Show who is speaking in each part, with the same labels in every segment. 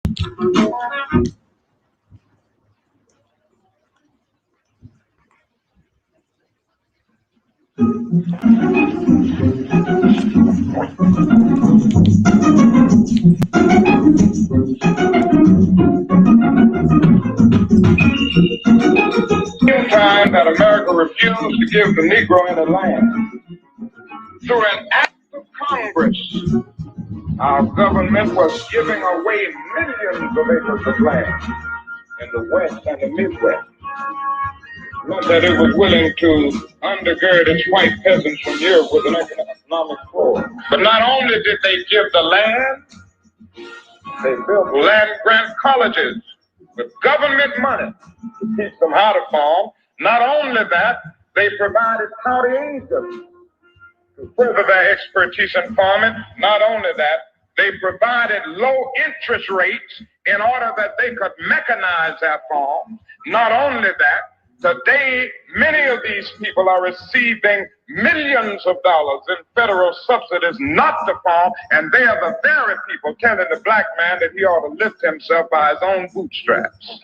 Speaker 1: Time that America refused to give the Negro any land. Through an act of Congress, our government was giving away millions of acres of land in the West and the Midwest. Not that it was willing to undergird its white peasants from Europe with an economic floor. But not only did they give the land, they built land-grant colleges with government money to teach them how to farm. Not only that, they provided county agents to further their expertise in farming. Not only that, they provided low interest rates in order that they could mechanize their farm. Not only that, today, many of these people are receiving millions of dollars in federal subsidies not to farm, and they are the very people telling the black man that he ought to lift himself by his own bootstraps.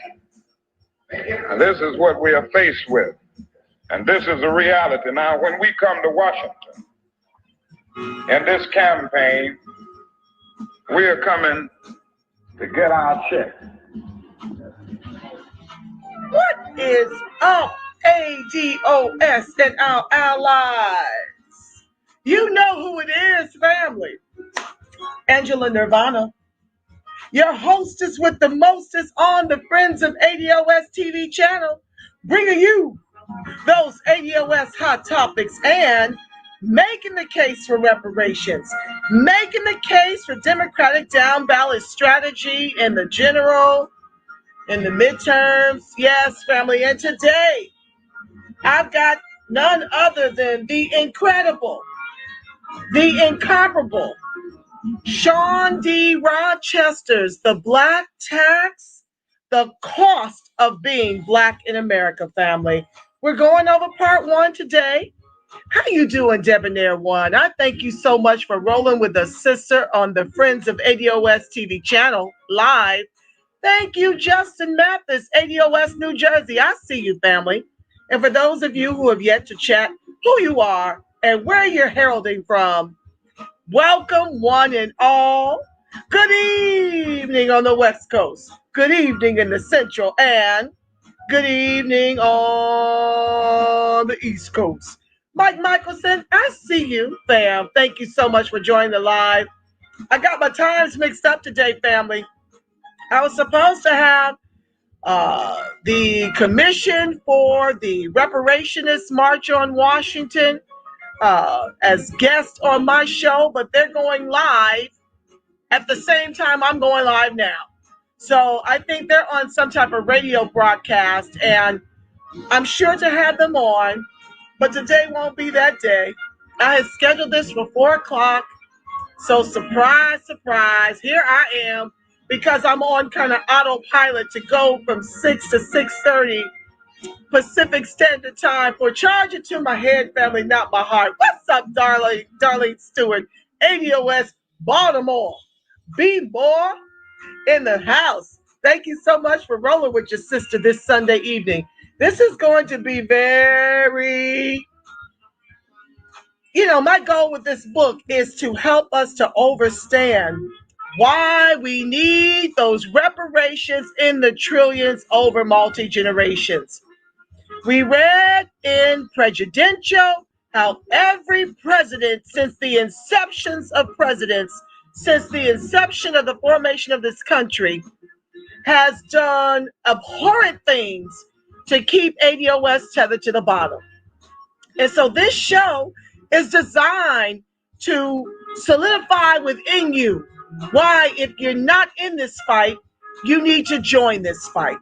Speaker 1: And this is what we are faced with. And this is the reality. Now, when we come to Washington, in this campaign, we are coming to get our check.
Speaker 2: What is up, ADOS and our allies? You know who it is, family. Angela Nirvana, your hostess with the mostest on the Friends of ADOS TV channel, bringing you those ADOS hot topics and making the case for reparations, making the case for Democratic down ballot strategy in the general, in the midterms. Yes, family. And today, I've got none other than the incredible, the incomparable, Shawn D. Rochester's The Black Tax, The Cost of Being Black in America, family. We're going over part one today. How you doing, Debonair One? I thank you so much for rolling with a sister on the Friends of ADOS TV channel live. Thank you, Justin Mathis, ADOS New Jersey. I see you, family. And for those of you who have yet to chat, who you are and where you're heralding from, welcome one and all. Good evening on the West Coast. Good evening in the Central, and good evening on the East Coast. Mike Michelson, I see you, fam. Thank you so much for joining the live. I got my times mixed up today, family. I was supposed to have the commission for the Reparationist March on Washington as guests on my show, but they're going live at the same time I'm going live now. So I think they're on some type of radio broadcast, and I'm sure to have them on, but today won't be that day. I had scheduled this for 4 o'clock, so surprise, surprise, here I am, because I'm on kind of autopilot to go from 6 to 6:30 Pacific Standard Time for Charge It to My Head, family, not my heart. What's up, Darlene Stewart, ADOS Baltimore, B-Boy in the house. Thank you so much for rolling with your sister this Sunday evening. This is going to be very, my goal with this book is to help us to understand why we need those reparations in the trillions over multi-generations. We read in Presidential how every president since the inception of the formation of this country, has done abhorrent things to keep ADOS tethered to the bottom. And so this show is designed to solidify within you why, if you're not in this fight, you need to join this fight.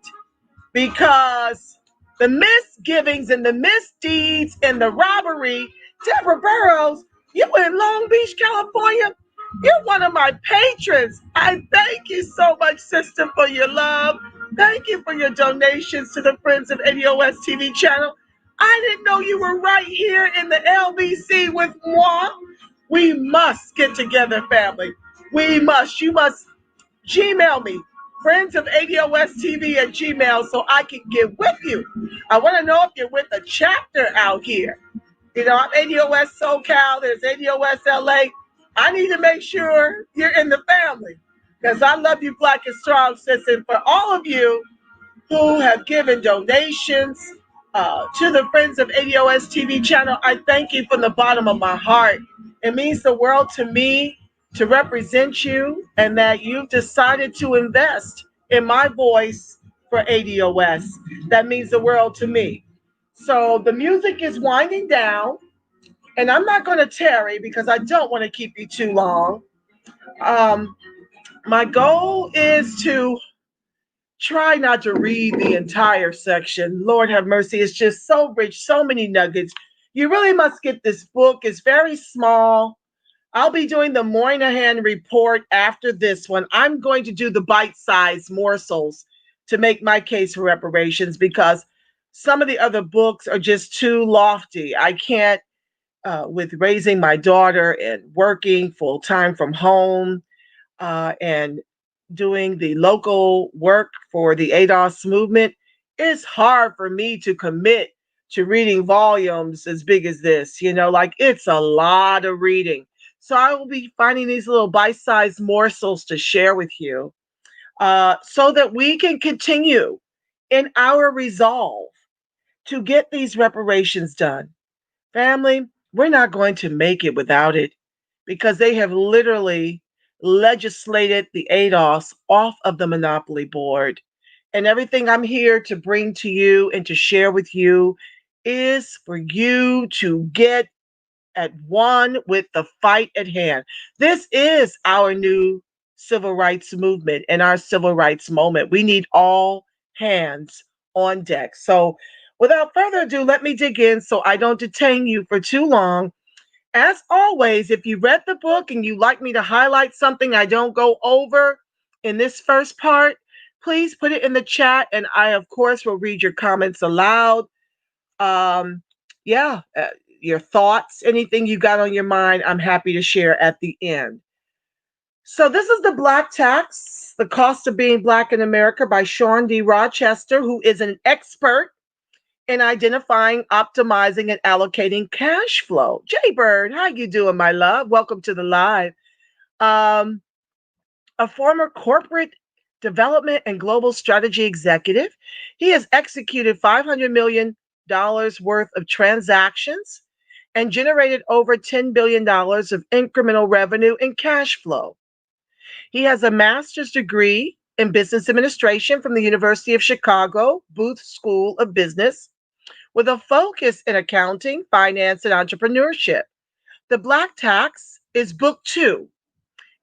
Speaker 2: Because the misgivings and the misdeeds and the robbery, Deborah Burrows, you in Long Beach, California, you're one of my patrons. I thank you so much, sister, for your love. Thank you for your donations to the Friends of ADOS TV channel. I didn't know you were right here in the LBC with moi. We must get together, family. We must. You must Gmail me, friends of ADOS TV at Gmail so I can get with you. I want to know if you're with a chapter out here. You know, I'm ADOS SoCal, there's ADOS LA. I need to make sure you're in the family because I love you, Black and Strong, sis. And for all of you who have given donations to the Friends of ADOS TV channel, I thank you from the bottom of my heart. It means the world to me to represent you and that you've decided to invest in my voice for ADOS. That means the world to me. So the music is winding down, and I'm not going to tarry because I don't want to keep you too long. My goal is to try not to read the entire section. Lord have mercy, it's just so rich, so many nuggets. You really must get this book. It's very small. I'll be doing the Moynihan report after this one. I'm going to do the bite-sized morsels to make my case for reparations because some of the other books are just too lofty. I can't, with raising my daughter and working full-time from home and doing the local work for the ADOS movement, it's hard for me to commit to reading volumes as big as this. You know, like it's a lot of reading. So I will be finding these little bite-sized morsels to share with you so that we can continue in our resolve to get these reparations done. Family, we're not going to make it without it because they have literally legislated the ADOS off of the monopoly board. And everything I'm here to bring to you and to share with you is for you to get at one with the fight at hand. This is our new civil rights movement and our civil rights moment. We need all hands on deck. So, without further ado, let me dig in so I don't detain you for too long. As always, if you read the book and you'd like me to highlight something I don't go over in this first part, please put it in the chat and I, of course, will read your comments aloud. Um, yeah, your thoughts, anything you got on your mind, I'm happy to share at the end. So this is The Black Tax, The Cost of Being Black in America by Shawn D. Rochester, who is an expert in identifying, optimizing, and allocating cash flow. Jaybird, how you doing, my love? Welcome to the live. A former corporate development and global strategy executive, he has executed $500 million worth of transactions and generated over $10 billion of incremental revenue and cash flow. He has a master's degree in business administration from the University of Chicago Booth School of Business with a focus in accounting, finance, and entrepreneurship. The Black Tax is book 2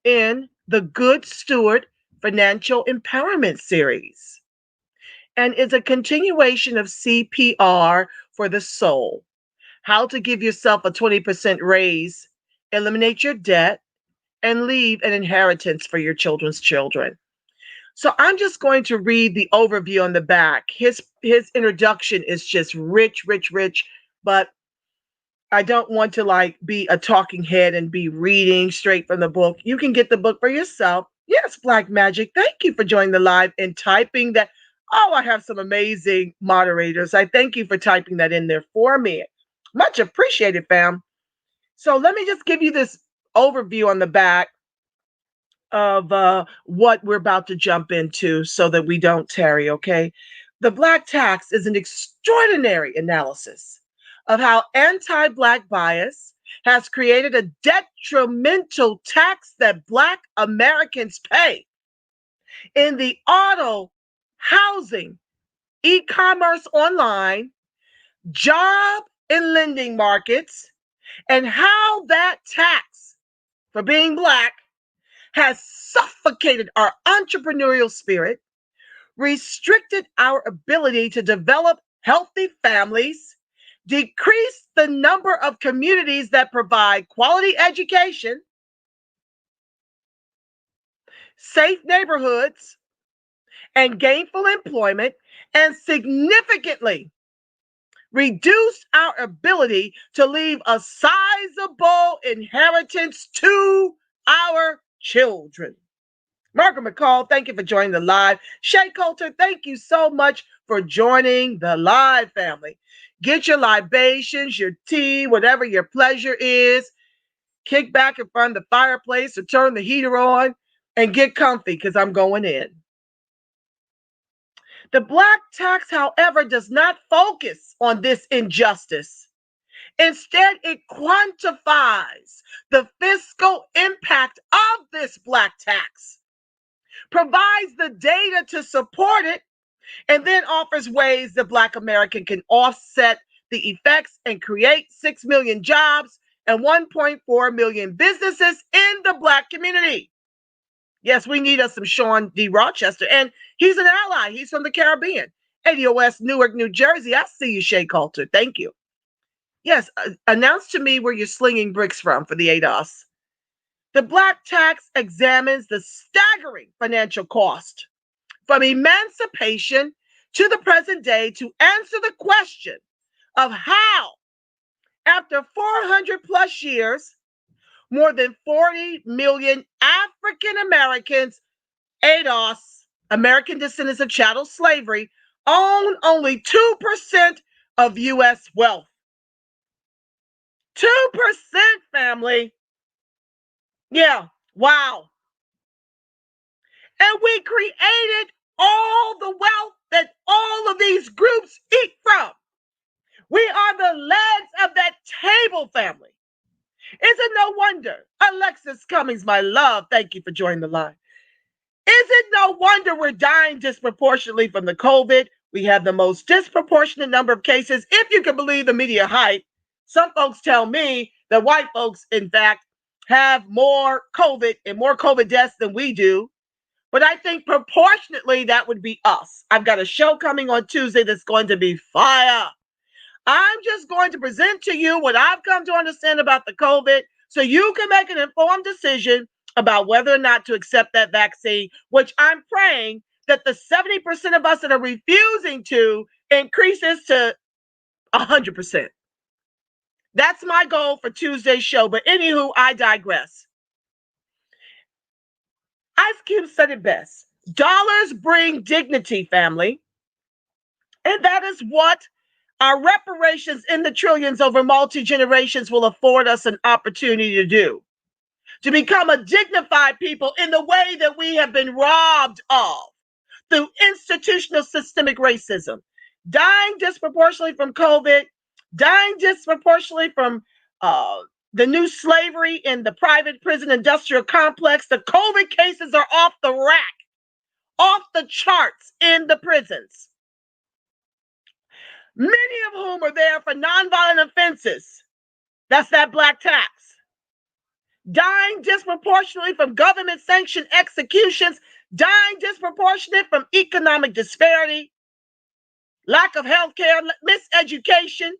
Speaker 2: in the Good Steward Financial Empowerment series and is a continuation of CPR for the Soul. How to give yourself a 20% raise, eliminate your debt, and leave an inheritance for your children's children. So I'm just going to read the overview on the back. His introduction is just rich, rich, rich, but I don't want to like be a talking head and be reading straight from the book. You can get the book for yourself. Yes, Black Magic, thank you for joining the live and typing that. Oh, I have some amazing moderators. I thank you for typing that in there for me. Much appreciated, fam. So let me just give you this overview on the back of what we're about to jump into so that we don't tarry, okay? The Black Tax is an extraordinary analysis of how anti-Black bias has created a detrimental tax that Black Americans pay in the auto, housing, e-commerce online, job and lending markets, and how that tax for being Black has suffocated our entrepreneurial spirit, restricted our ability to develop healthy families, decreased the number of communities that provide quality education, safe neighborhoods, and gainful employment, and significantly reduced our ability to leave a sizable inheritance to our children. Margaret McCall, thank you for joining the live. Shay Coulter, thank you so much for joining the live, family. Get your libations, your tea, whatever your pleasure is. Kick back in front of the fireplace or turn the heater on and get comfy because I'm going in. The black tax, however, does not focus on this injustice. Instead, it quantifies the fiscal impact of this black tax, provides the data to support it, and then offers ways the Black American can offset the effects and create 6 million jobs and 1.4 million businesses in the Black community. Yes, we need us some Shawn D. Rochester, and he's an ally. He's from the Caribbean. ADOS, Newark, New Jersey. I see you, Shay Coulter. Thank you. Yes, announce to me where you're slinging bricks from for the ADOS. The black tax examines the staggering financial cost from emancipation to the present day to answer the question of how, after 400 plus years, more than 40 million African Americans, ADOS, American descendants of chattel slavery, own only 2% of U.S. wealth. 2%, family. Yeah, wow. And we created all the wealth that all of these groups eat from. We are the legs of that table, family. Is it no wonder? Alexis Cummings, my love, thank you for joining the line. Is it no wonder we're dying disproportionately from the COVID? We have the most disproportionate number of cases. If you can believe the media hype, some folks tell me that white folks, in fact, have more COVID and more COVID deaths than we do. But I think proportionately, that would be us. I've got a show coming on Tuesday that's going to be fire. I'm just going to present to you what I've come to understand about the COVID so you can make an informed decision about whether or not to accept that vaccine, which I'm praying that the 70% of us that are refusing to increases to 100%. That's my goal for Tuesday's show. But anywho, I digress. Ice Cube said it best. Dollars bring dignity, family. And that is what our reparations in the trillions over multi-generations will afford us an opportunity to do. To become a dignified people in the way that we have been robbed of through institutional systemic racism. Dying disproportionately from COVID, dying disproportionately from the new slavery in the private prison industrial complex. The COVID cases are off the rack, off the charts in the prisons. Many of whom are there for nonviolent offenses. That's that black tax. Dying disproportionately from government-sanctioned executions, dying disproportionate from economic disparity, lack of health care, miseducation.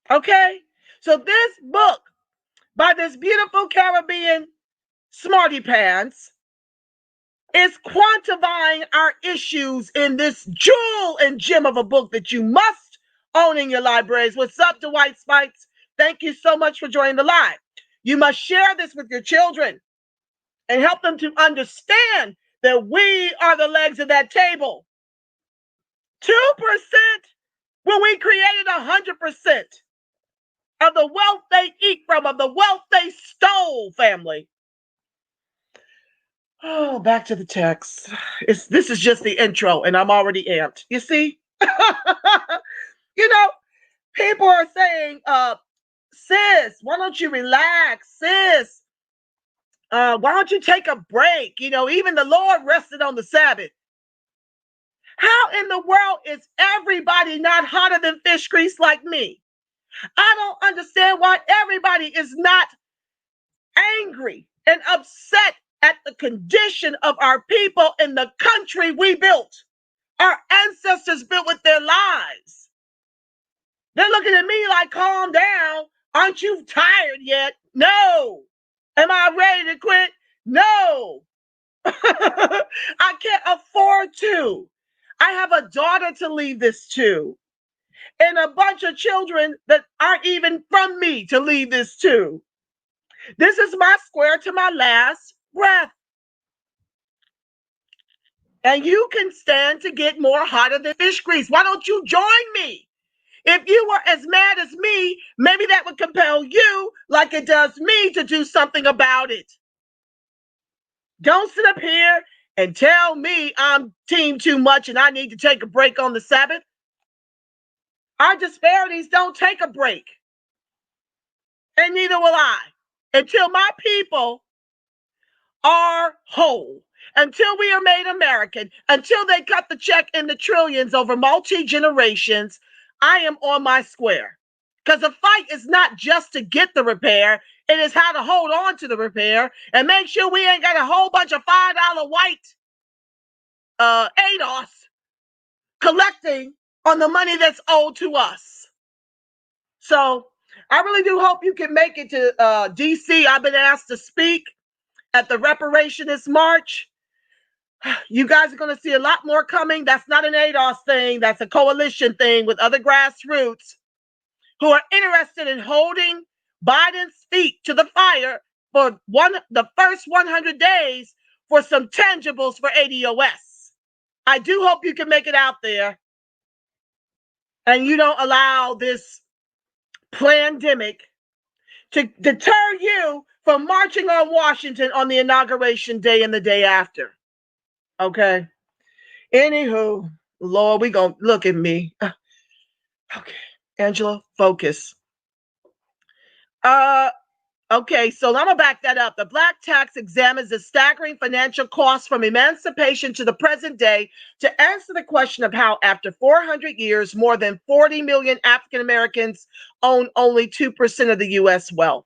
Speaker 2: Okay? So this book by this beautiful Caribbean smarty pants is quantifying our issues in this jewel and gem of a book that you must own in your libraries. What's up to White Spikes? Thank you so much for joining the live. You must share this with your children and help them to understand that we are the legs of that table. 2% when we created 100% of the wealth they eat from, of the wealth they stole, family. Oh, back to the text. This is just the intro, and I'm already amped. You see? You know, people are saying, sis, why don't you relax? Sis, why don't you take a break? You know, even the Lord rested on the Sabbath. How in the world is everybody not hotter than fish grease like me? I don't understand why everybody is not angry and upset at the condition of our people in the country we built. Our ancestors built with their lives. They're looking at me like, calm down. Aren't you tired yet? No. Am I ready to quit? No. I can't afford to. I have a daughter to leave this to, and a bunch of children that aren't even from me to leave this to. This is my square to my last breath. And you can stand to get more hotter than fish grease. Why don't you join me? If you were as mad as me, maybe that would compel you, like it does me, to do something about it. Don't sit up here and tell me I'm team too much and I need to take a break on the Sabbath. Our disparities don't take a break. And neither will I. Until my people are whole, until we are made American, until they cut the check in the trillions over multi-generations, I am on my square. Because the fight is not just to get the repair, it is how to hold on to the repair and make sure we ain't got a whole bunch of $5 white ADOS collecting on the money that's owed to us. So I really do hope you can make it to DC. I've been asked to speak at the Reparationist March. You guys are going to see a lot more coming. That's not an ADOS thing. That's a coalition thing with other grassroots who are interested in holding Biden's feet to the fire for the first 100 days for some tangibles for ADOS. I do hope you can make it out there and you don't allow this pandemic to deter you from marching on Washington on the inauguration day and the day after. Okay. Anywho, Lord, we gonna look at me. Okay, Angela, focus. Okay, so I'm gonna back that up. The Black tax examines the staggering financial costs from emancipation to the present day to answer the question of how, after 400 years, more than 40 million African Americans own only 2% of the U.S. wealth.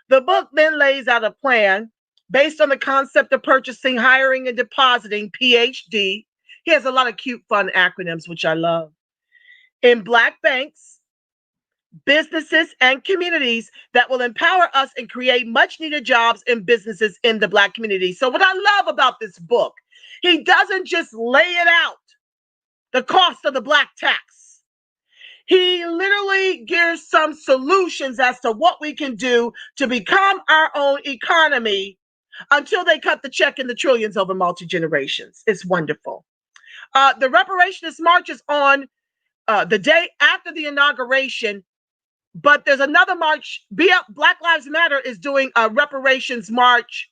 Speaker 2: The book then lays out a plan based on the concept of purchasing, hiring, and depositing PhD. He has a lot of cute, fun acronyms, which I love. In Black banks, businesses, and communities that will empower us and create much needed jobs and businesses in the Black community. So what I love about this book, he doesn't just lay it out, the cost of the Black tax. He literally gives some solutions as to what we can do to become our own economy until they cut the check in the trillions over multi-generations. It's wonderful. The Reparationist March is on the day after the inauguration, but there's another march. Black Lives Matter is doing a reparations march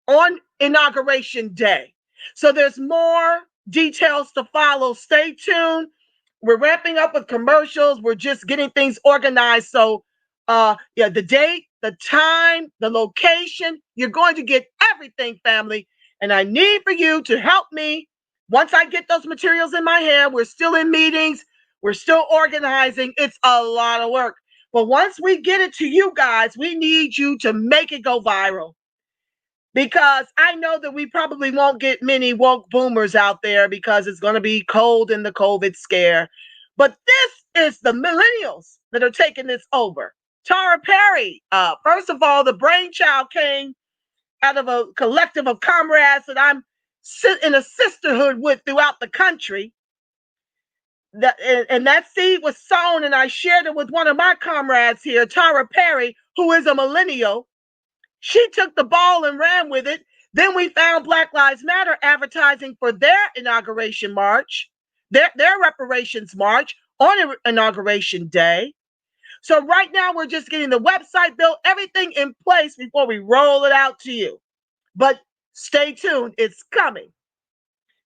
Speaker 2: on inauguration day. So there's more details to follow. Stay tuned. We're ramping up with commercials. We're just getting things organized. So the date, the time, the location, you're going to get everything, family. And I need for you to help me. Once I get those materials in my hand, we're still in meetings. We're still organizing. It's a lot of work. But once we get it to you guys, we need you to make it go viral. Because I know that we probably won't get many woke boomers out there because it's going to be cold in the COVID scare. But this is the millennials that are taking this over. Tara Perry, first of all, the brainchild came out of a collective of comrades that I'm in a sisterhood with throughout the country. And that seed was sown, and I shared it with one of my comrades here, Tara Perry, who is a millennial. She took the ball and ran with it. Then we found Black Lives Matter advertising for their inauguration march, their reparations march on inauguration day. So right now we're just getting the website built, everything in place before we roll it out to you. But stay tuned, it's coming.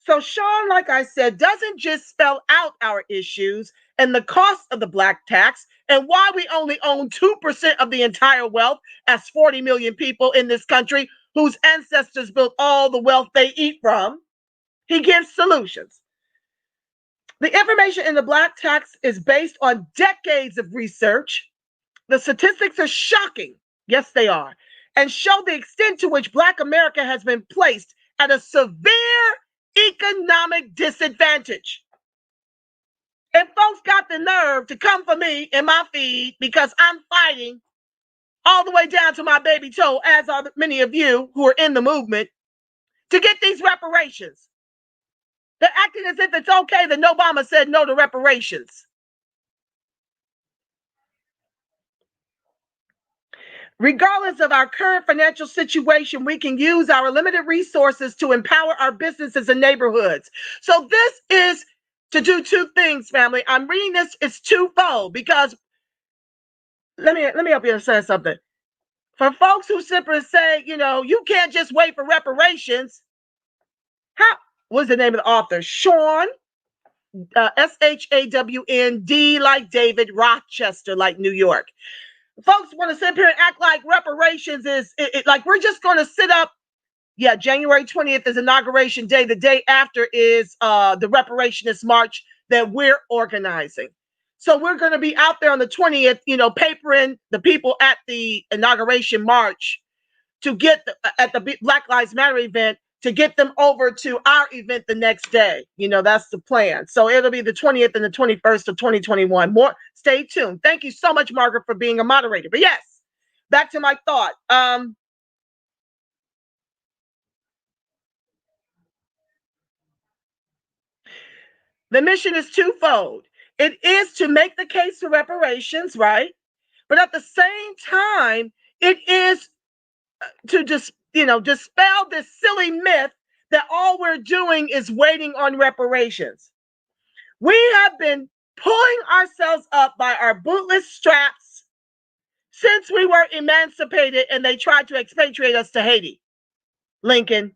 Speaker 2: So Shawn, like I said, doesn't just spell out our issues and the cost of the Black tax and why we only own 2% of the entire wealth as 40 million people in this country whose ancestors built all the wealth they eat from. He gives solutions. The information in the Black tax is based on decades of research. The statistics are shocking. Yes, they are. And show the extent to which Black America has been placed at a severe economic disadvantage. And folks got the nerve to come for me in my feed because I'm fighting all the way down to my baby toe, as are many of you who are in the movement, to get these reparations. They're acting as if it's okay that Obama said no to reparations. Regardless of our current financial situation, we can use our limited resources to empower our businesses and neighborhoods. So this is to do two things, family. I'm reading this, it's twofold, because let me help you understand something. For folks who simply say, you can't just wait for reparations. What's the name of the author? Shawn, SHAWN, like David, Rochester, like New York. Folks want to sit here and act like reparations is like we're just going to sit up. Yeah, January 20th is Inauguration Day. The day after is the Reparationist March that we're organizing. So we're going to be out there on the 20th, papering the people at the Inauguration March to get at the Black Lives Matter event, to get them over to our event the next day. That's the plan. So it'll be the 20th and the 21st of 2021. More, stay tuned. Thank you so much, Margaret, for being a moderator. But yes, back to my thought. The mission is twofold. It is to make the case for reparations, right? But at the same time, it is to just, dispel this silly myth that all we're doing is waiting on reparations. We have been pulling ourselves up by our bootless straps since we were emancipated and they tried to expatriate us to Haiti. Lincoln.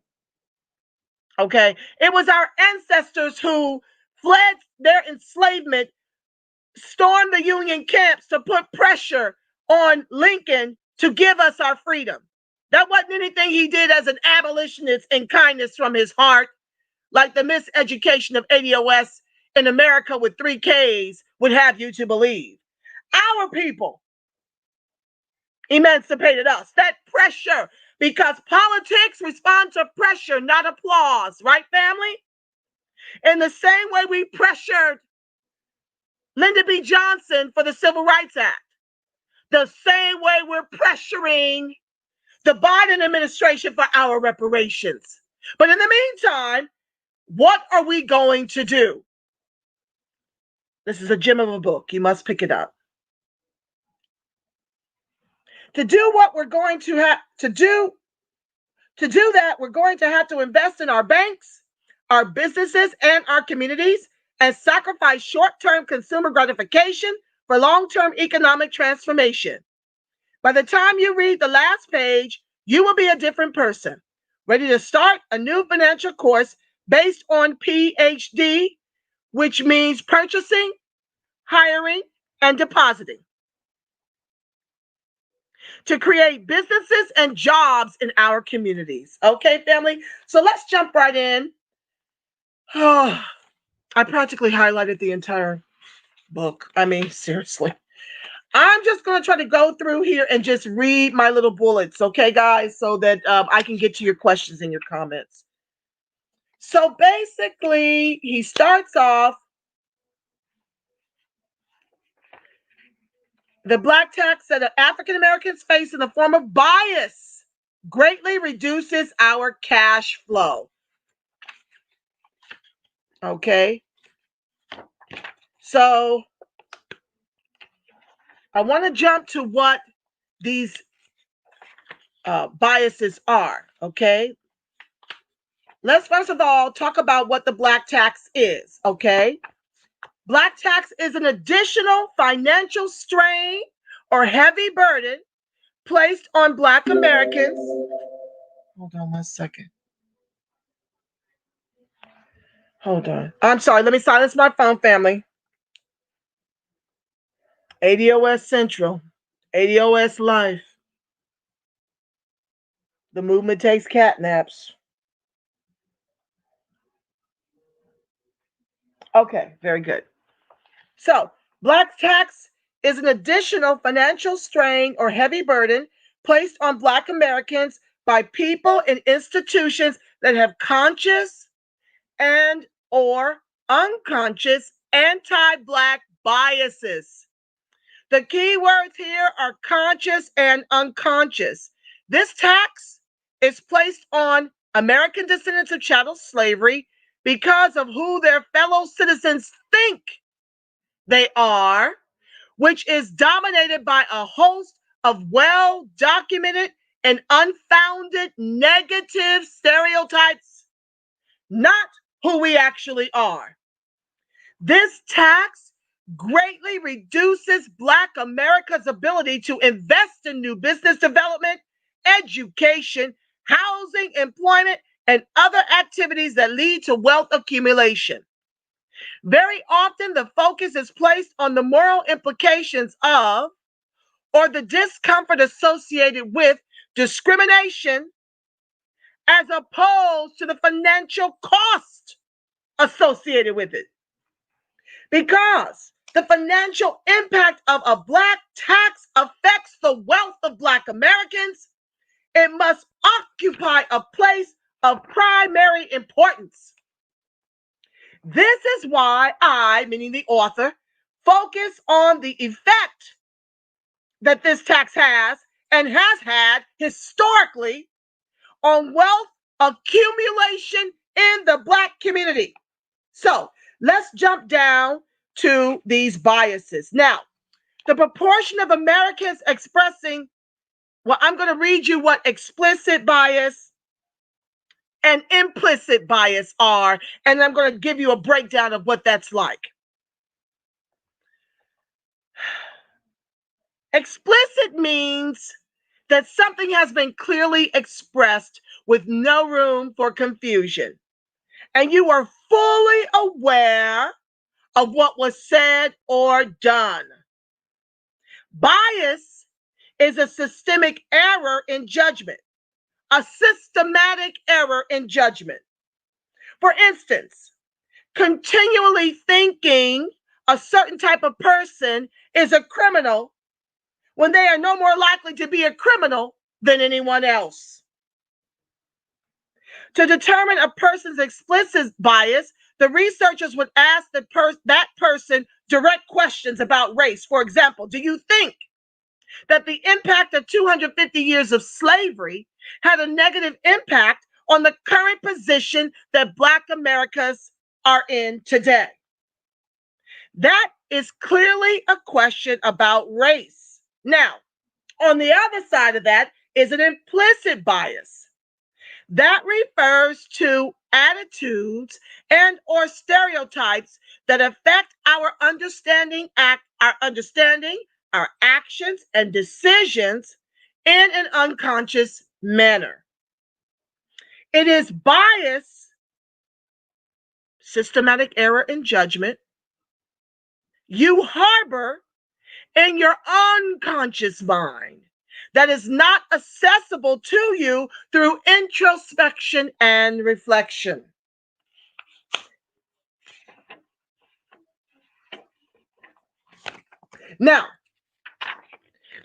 Speaker 2: Okay. It was our ancestors who fled their enslavement, stormed the Union camps to put pressure on Lincoln to give us our freedom. That wasn't anything he did as an abolitionist in kindness from his heart, like the miseducation of ADOS in America with 3 Ks would have you to believe. Our people emancipated us. That pressure, because politics respond to pressure, not applause, right, family? In the same way we pressured Lyndon B. Johnson for the Civil Rights Act, the same way we're pressuring the Biden administration for our reparations. But in the meantime, what are we going to do? This is a gem of a book. You must pick it up. To do what we're going to have to do that, we're going to have to invest in our banks, our businesses, and our communities, and sacrifice short-term consumer gratification for long-term economic transformation. By the time you read the last page, you will be a different person, ready to start a new financial course based on PhD, which means purchasing, hiring, and depositing, to create businesses and jobs in our communities. Okay, family? So let's jump right in. Oh, I practically highlighted the entire book. I mean, seriously. I'm just going to try to go through here and just read my little bullets, okay, guys, so that I can get to your questions and your comments. So basically, he starts off, the black tax that African Americans face in the form of bias greatly reduces our cash flow. Okay. So I want to jump to what these biases are. Okay. Let's first of all talk about what the black tax is. Okay. Black tax is an additional financial strain or heavy burden placed on Black Americans. Hold on 1 second. Hold on. I'm sorry. Let me silence my phone, family. ADOS Central. ADOS Life. The movement takes cat naps. Okay, very good. So, black tax is an additional financial strain or heavy burden placed on Black Americans by people and institutions that have conscious and or unconscious anti-Black biases. The key words here are conscious and unconscious. This tax is placed on American descendants of chattel slavery because of who their fellow citizens think they are, which is dominated by a host of well-documented and unfounded negative stereotypes, not who we actually are. This tax greatly reduces Black America's ability to invest in new business development, education, housing, employment, and other activities that lead to wealth accumulation. Very often, the focus is placed on the moral implications of or the discomfort associated with discrimination as opposed to the financial cost associated with it. Because the financial impact of a Black tax affects the wealth of Black Americans, it must occupy a place of primary importance. This is why I, meaning the author, focus on the effect that this tax has and has had historically on wealth accumulation in the Black community. So let's jump down to these biases. Now, the proportion of Americans expressing, well, I'm going to read you what explicit bias and implicit bias are, and I'm going to give you a breakdown of what that's like. Explicit means that something has been clearly expressed with no room for confusion, and you are fully aware of what was said or done. Bias is a systemic error in judgment, a systematic error in judgment. For instance, continually thinking a certain type of person is a criminal when they are no more likely to be a criminal than anyone else. To determine a person's explicit bias, the researchers would ask that person direct questions about race. For example, do you think that the impact of 250 years of slavery had a negative impact on the current position that Black Americans are in today? That is clearly a question about race. Now, on the other side of that is an implicit bias. That refers to attitudes and or stereotypes that affect our understanding, our actions and decisions in an unconscious manner. It is bias, systematic error in judgment, you harbor in your unconscious mind that is not accessible to you through introspection and reflection. Now,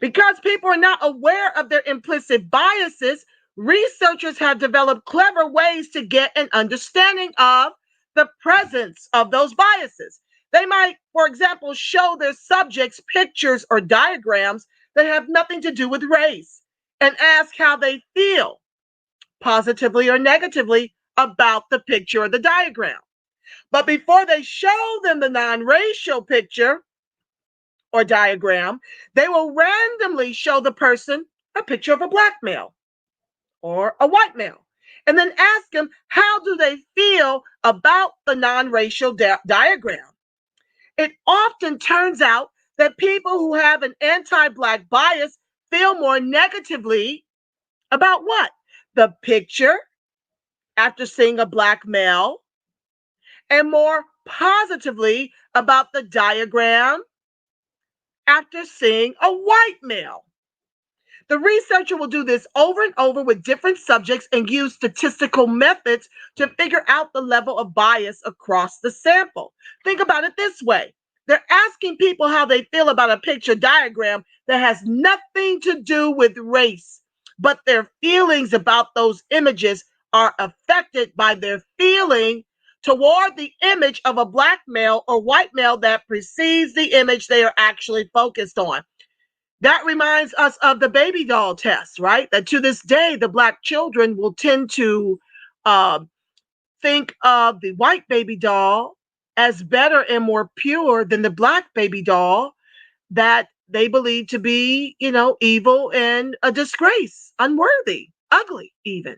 Speaker 2: because people are not aware of their implicit biases, researchers have developed clever ways to get an understanding of the presence of those biases. They might, for example, show their subjects pictures or diagrams that have nothing to do with race and ask how they feel, positively or negatively, about the picture or the diagram. But before they show them the non-racial picture or diagram, they will randomly show the person a picture of a Black male or a white male, and then ask them how do they feel about the non-racial diagram. It often turns out that people who have an anti-Black bias feel more negatively about what? The picture after seeing a Black male, and more positively about the diagram after seeing a white male. The researcher will do this over and over with different subjects and use statistical methods to figure out the level of bias across the sample. Think about it this way. They're asking people how they feel about a picture diagram that has nothing to do with race, but their feelings about those images are affected by their feeling toward the image of a Black male or white male that precedes the image they are actually focused on. That reminds us of the baby doll test, right? That to this day, the Black children will tend to think of the white baby doll as better and more pure than the Black baby doll that they believe to be, evil and a disgrace, unworthy, ugly even.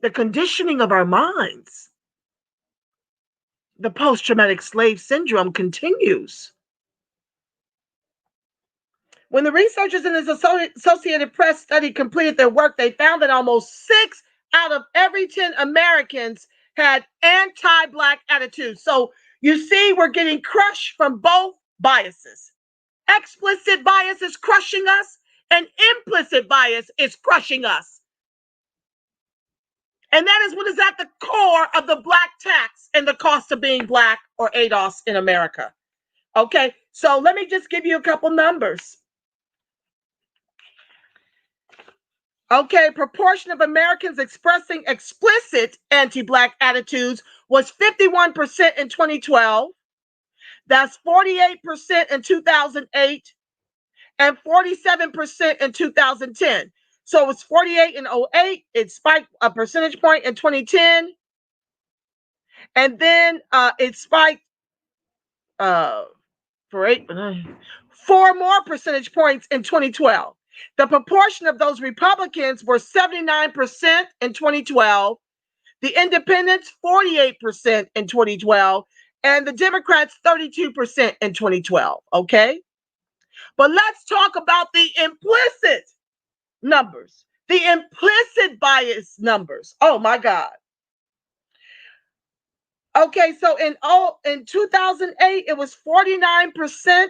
Speaker 2: The conditioning of our minds, the post-traumatic slave syndrome continues. When the researchers in this Associated Press study completed their work, they found that almost 6 out of every 10 Americans had anti-Black attitudes. So you see, we're getting crushed from both biases. Explicit bias is crushing us, and implicit bias is crushing us. And that is what is at the core of the Black tax and the cost of being Black, or ADOS, in America. Okay, so let me just give you a couple numbers. Okay, proportion of Americans expressing explicit anti-Black attitudes was 51% in 2012. That's 48% in 2008 and 47% in 2010. So it was 48 in 08. It spiked a percentage point in 2010. And then it spiked for 4 more percentage points in 2012. The proportion of those Republicans were 79% in 2012, the Independents 48% in 2012, and the Democrats 32% in 2012, okay? But let's talk about the implicit numbers, the implicit bias numbers. Oh my God. Okay, so in 2008, it was 49%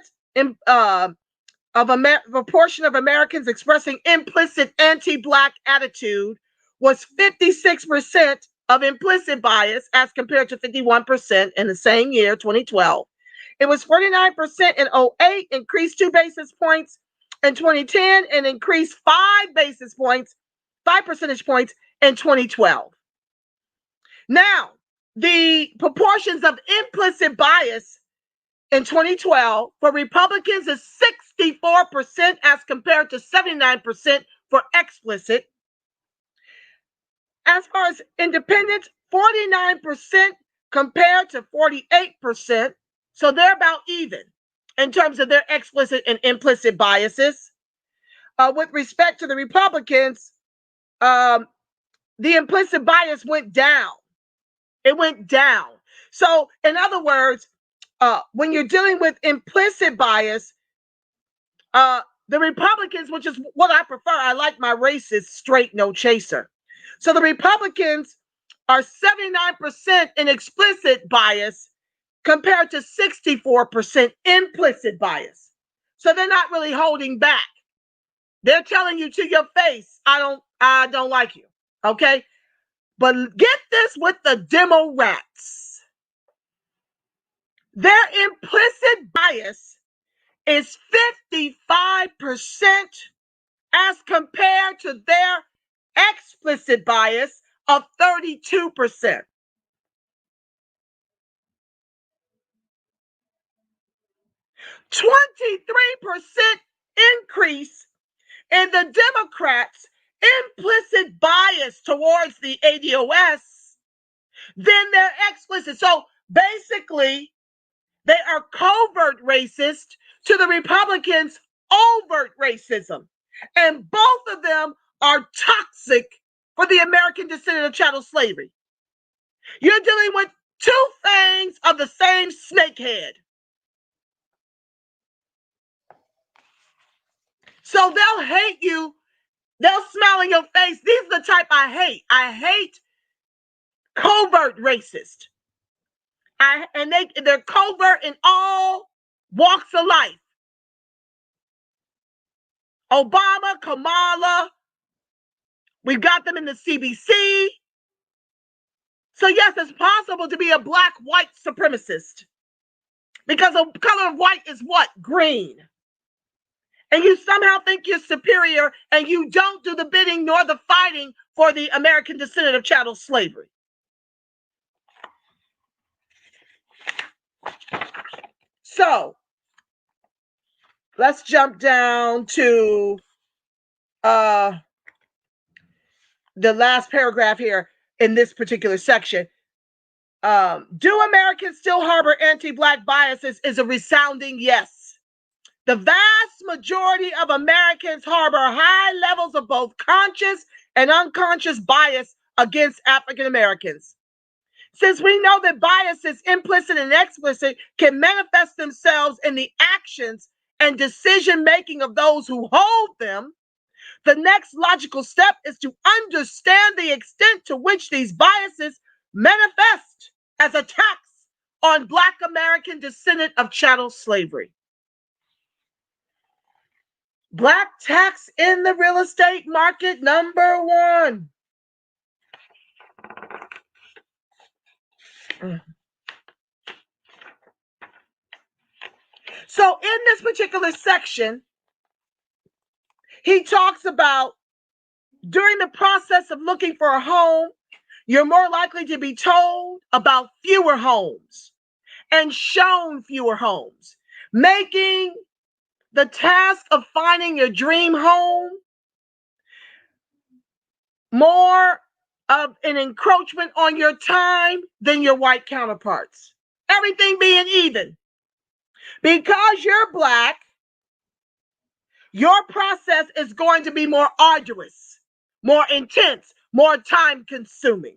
Speaker 2: of a proportion of Americans expressing implicit anti-Black attitude was 56% of implicit bias, as compared to 51% in the same year, 2012. It was 49% in 08, increased 2 basis points in 2010, and increased 5 percentage points in 2012. Now, the proportions of implicit bias in 2012 for Republicans is 64%, as compared to 79% for explicit. As far as independents, 49% compared to 48%. So they're about even in terms of their explicit and implicit biases. With respect to the Republicans, the implicit bias went down. It went down. So in other words, when you're dealing with implicit bias, the Republicans, which is what I prefer, I like my racist straight, no chaser. So the Republicans are 79% in explicit bias compared to 64% implicit bias. So they're not really holding back. They're telling you to your face, I don't like you. Okay? But get this with the demo rats. Their implicit bias is 55% as compared to their explicit bias of 32%. 23% increase in the Democrats' implicit bias towards the ADOS than their explicit. So basically, they are covert racist to the Republicans' overt racism. And both of them are toxic for the American descendant of chattel slavery. You're dealing with 2 fangs of the same snakehead. So they'll hate you. They'll smile in your face. These are the type I hate. I hate covert racist. They're covert in all walks of life. Obama, Kamala, we've got them in the CBC. So yes, it's possible to be a Black white supremacist, because the color of white is what? Green. And you somehow think you're superior, and you don't do the bidding nor the fighting for the American descendant of chattel slavery. So let's jump down to the last paragraph here in this particular section. Do Americans still harbor anti-Black biases? Is a resounding yes. The vast majority of Americans harbor high levels of both conscious and unconscious bias against African Americans. Since we know that biases, implicit and explicit, can manifest themselves in the actions and decision making of those who hold them, the next logical step is to understand the extent to which these biases manifest as attacks on Black American descendant of chattel slavery. Black tax in the real estate market, number one. So in this particular section, he talks about during the process of looking for a home, you're more likely to be told about fewer homes and shown fewer homes, making the task of finding your dream home more of an encroachment on your time than your white counterparts. Everything being even. Because you're Black, your process is going to be more arduous, more intense, more time consuming.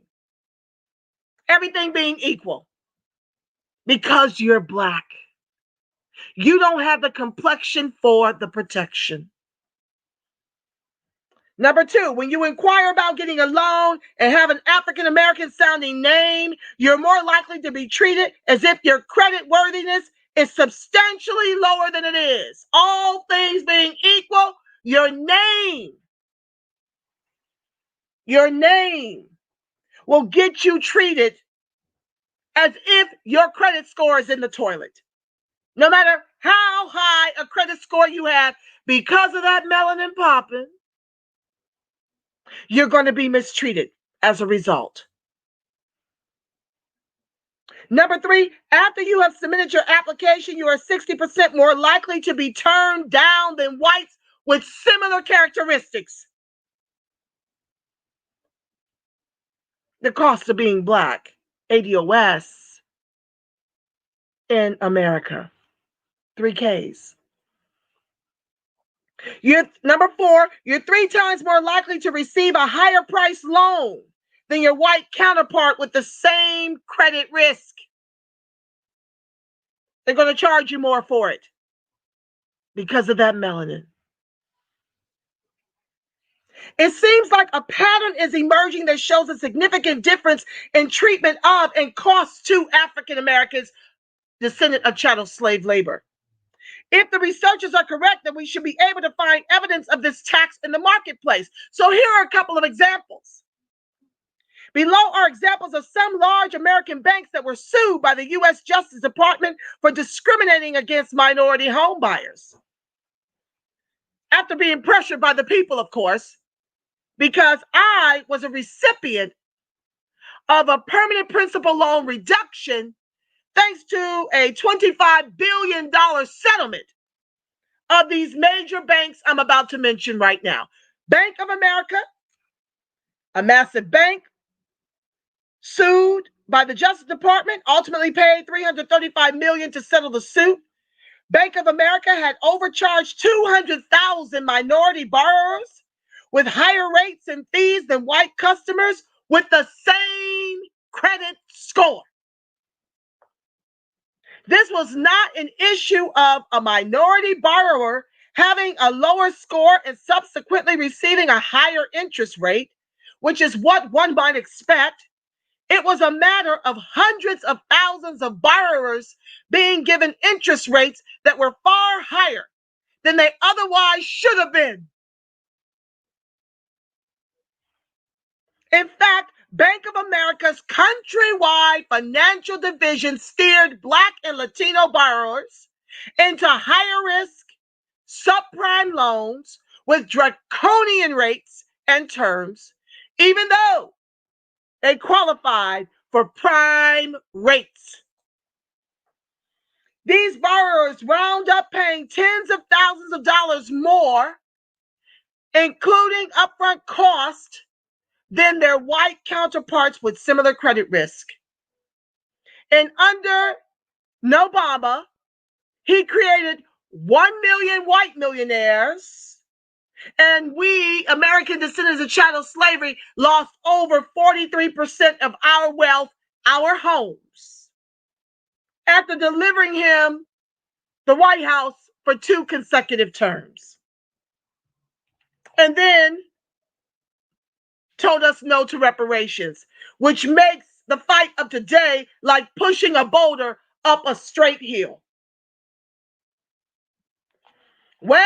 Speaker 2: Everything being equal. Because you're Black. You don't have the complexion for the protection. Number two, when you inquire about getting a loan and have an African American sounding name, you're more likely to be treated as if your credit worthiness is substantially lower than it is. All things being equal, your name will get you treated as if your credit score is in the toilet. No matter how high a credit score you have, because of that melanin popping, you're going to be mistreated as a result. Number three, after you have submitted your application, you are 60% more likely to be turned down than whites with similar characteristics. The cost of being Black, ADOS, in America. 3 Ks. Number four, you're 3 times more likely to receive a higher price loan than your white counterpart with the same credit risk. They're going to charge you more for it because of that melanin. It seems like a pattern is emerging that shows a significant difference in treatment of and costs to African Americans descendant of chattel slave labor. If the researchers are correct, then we should be able to find evidence of this tax in the marketplace. So here are a couple of examples. Below are examples of some large American banks that were sued by the U.S. Justice Department for discriminating against minority home buyers. After being pressured by the people, of course, because I was a recipient of a permanent principal loan reduction thanks to a $25 billion settlement of these major banks I'm about to mention right now. Bank of America, a massive bank, sued by the Justice Department, ultimately paid $335 million to settle the suit. Bank of America had overcharged 200,000 minority borrowers with higher rates and fees than white customers with the same credit score. This was not an issue of a minority borrower having a lower score and subsequently receiving a higher interest rate, which is what one might expect. It was a matter of hundreds of thousands of borrowers being given interest rates that were far higher than they otherwise should have been. In fact, Bank of America's countrywide financial division steered Black and Latino borrowers into higher risk subprime loans with draconian rates and terms, even though they qualified for prime rates. These borrowers wound up paying tens of thousands of dollars more, including upfront cost, than their white counterparts with similar credit risk. And under Obama, he created 1 million white millionaires, and we, American descendants of chattel slavery, lost over 43% of our wealth, our homes, after delivering him the White House for 2 consecutive terms. And then told us no to reparations, which makes the fight of today like pushing a boulder up a straight hill. Wells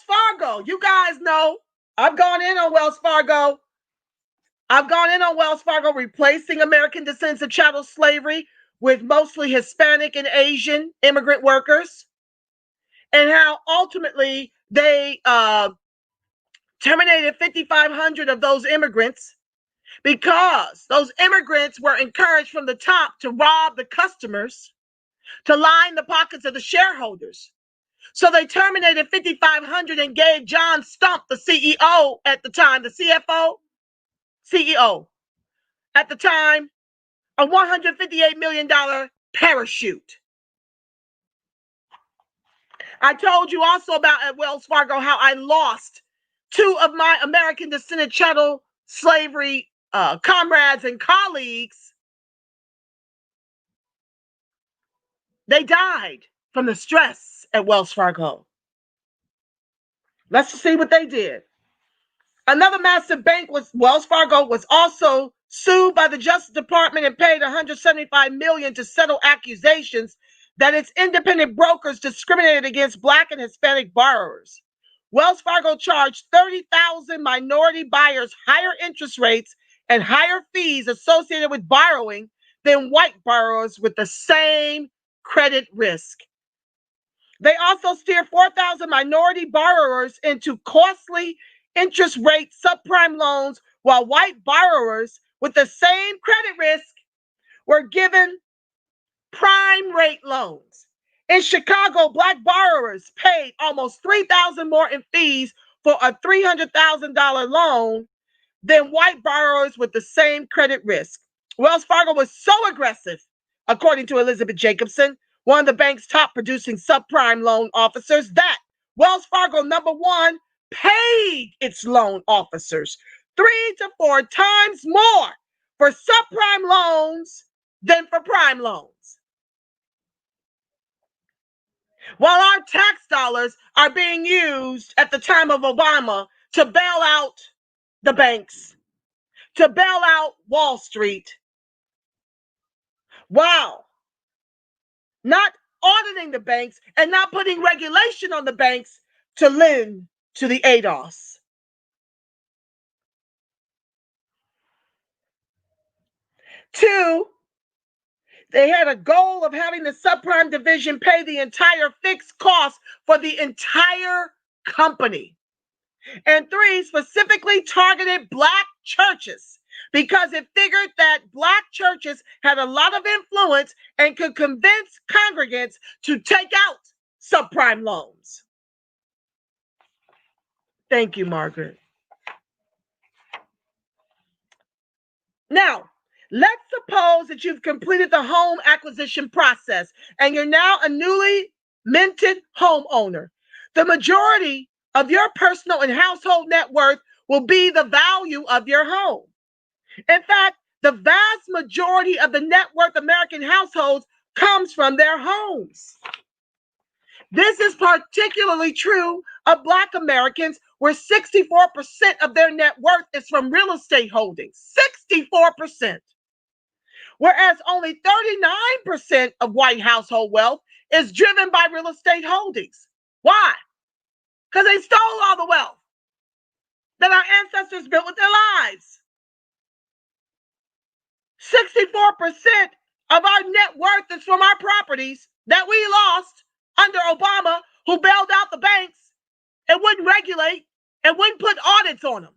Speaker 2: Fargo, you guys know, I've gone in on Wells Fargo. Replacing American descendants of chattel slavery with mostly Hispanic and Asian immigrant workers, and how ultimately they terminated 5,500 of those immigrants because those immigrants were encouraged from the top to rob the customers, to line the pockets of the shareholders. So they terminated 5,500 and gave John Stump, the CEO at the time, the CEO at the time, a $158 million parachute. I told you also about at Wells Fargo how I lost 2 of my American descendant chattel slavery comrades and colleagues. They died from the stress at Wells Fargo. Let's see what they did. Another massive bank, Wells Fargo, was also sued by the Justice Department and paid $175 million to settle accusations that its independent brokers discriminated against Black and Hispanic borrowers. Wells Fargo charged 30,000 minority buyers higher interest rates and higher fees associated with borrowing than white borrowers with the same credit risk. They also steered 4,000 minority borrowers into costly interest rate subprime loans, while white borrowers with the same credit risk were given prime rate loans. In Chicago, Black borrowers paid almost $3,000 more in fees for a $300,000 loan than white borrowers with the same credit risk. Wells Fargo was so aggressive, according to Elizabeth Jacobson, one of the bank's top producing subprime loan officers, that Wells Fargo, number one, paid its loan officers 3 to 4 times more for subprime loans than for prime loans. While our tax dollars are being used at the time of Obama to bail out the banks, to bail out Wall Street. Wow. Not auditing the banks and not putting regulation on the banks to lend to the ADOS. Two, they had a goal of having the subprime division pay the entire fixed cost for the entire company. And 3, specifically targeted Black churches because it figured that Black churches had a lot of influence and could convince congregants to take out subprime loans. Thank you, Margaret. Now, let's suppose that you've completed the home acquisition process and you're now a newly minted homeowner. The majority of your personal and household net worth will be the value of your home. In fact, the vast majority of the net worth American households comes from their homes. This is particularly true of Black Americans, where 64% of their net worth is from real estate holdings. 64%. Whereas only 39% of white household wealth is driven by real estate holdings. Why? Because they stole all the wealth that our ancestors built with their lives. 64% of our net worth is from our properties that we lost under Obama, who bailed out the banks and wouldn't regulate and wouldn't put audits on them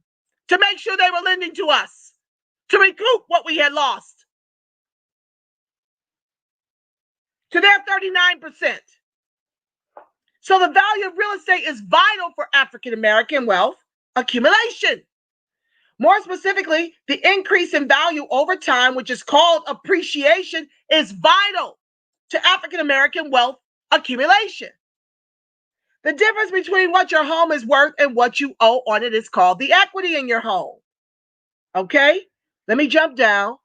Speaker 2: to make sure they were lending to us to recoup what we had lost. To their 39%. So the value of real estate is vital for African American wealth accumulation. More specifically, the increase in value over time, which is called appreciation, is vital to African American wealth accumulation. The difference between what your home is worth and what you owe on it is called the equity in your home. Okay, let me jump down.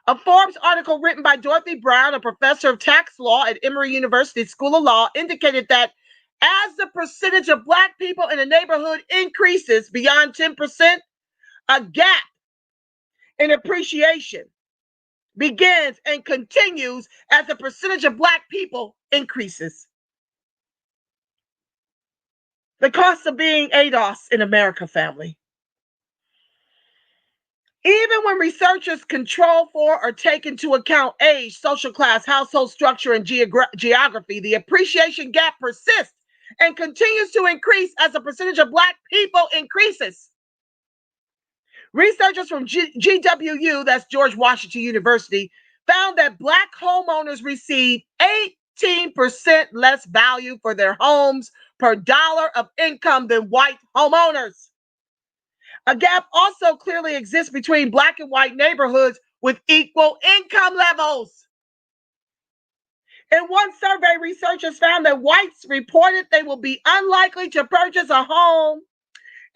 Speaker 2: A Forbes article written by Dorothy Brown, a professor of tax law at Emory University School of Law, indicated that as the percentage of Black people in a neighborhood increases beyond 10%, a gap in appreciation begins and continues as the percentage of Black people increases. The cost of being ADOS in America, family. Even when researchers control for or take into account age, social class, household structure, and geography, the appreciation gap persists and continues to increase as the percentage of Black people increases. Researchers from GWU, that's George Washington University, found that Black homeowners receive 18% less value for their homes per dollar of income than white homeowners. A gap also clearly exists between Black and white neighborhoods with equal income levels. In one survey, researchers found that whites reported they will be unlikely to purchase a home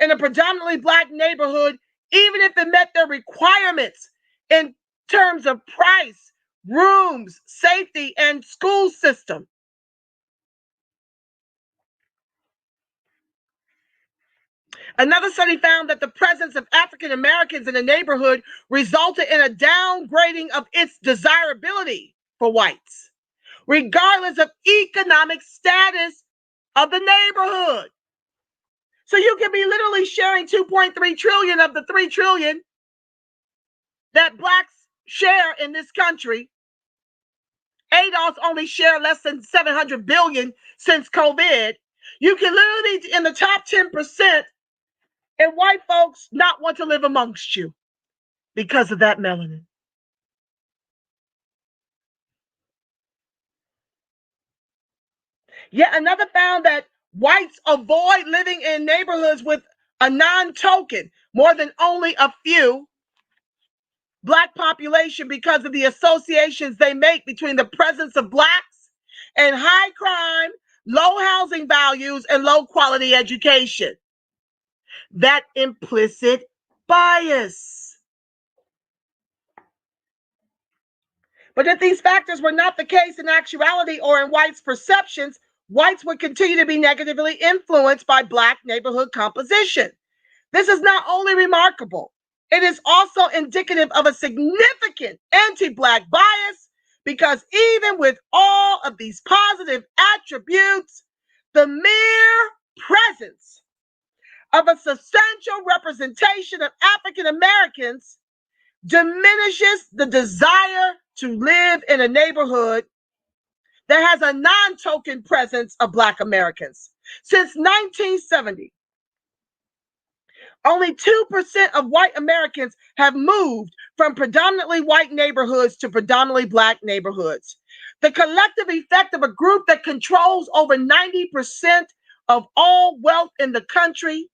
Speaker 2: in a predominantly Black neighborhood, even if it met their requirements in terms of price, rooms, safety, and school system. Another study found that the presence of African Americans in a neighborhood resulted in a downgrading of its desirability for whites, regardless of economic status of the neighborhood. So you can be literally sharing 2.3 trillion of the 3 trillion that Blacks share in this country. ADOS only share less than 700 billion since COVID. You can literally be in the top 10%, and white folks not want to live amongst you because of that melanin. Yet another found that whites avoid living in neighborhoods with a non-token, more than only a few, Black population because of the associations they make between the presence of Blacks and high crime, low housing values, and low quality education. That implicit bias. But if these factors were not the case in actuality or in whites' perceptions, whites would continue to be negatively influenced by Black neighborhood composition. This is not only remarkable, it is also indicative of a significant anti-Black bias, because even with all of these positive attributes, the mere presence of a substantial representation of African Americans diminishes the desire to live in a neighborhood that has a non-token presence of Black Americans. Since 1970, only 2% of white Americans have moved from predominantly white neighborhoods to predominantly Black neighborhoods. The collective effect of a group that controls over 90% of all wealth in the country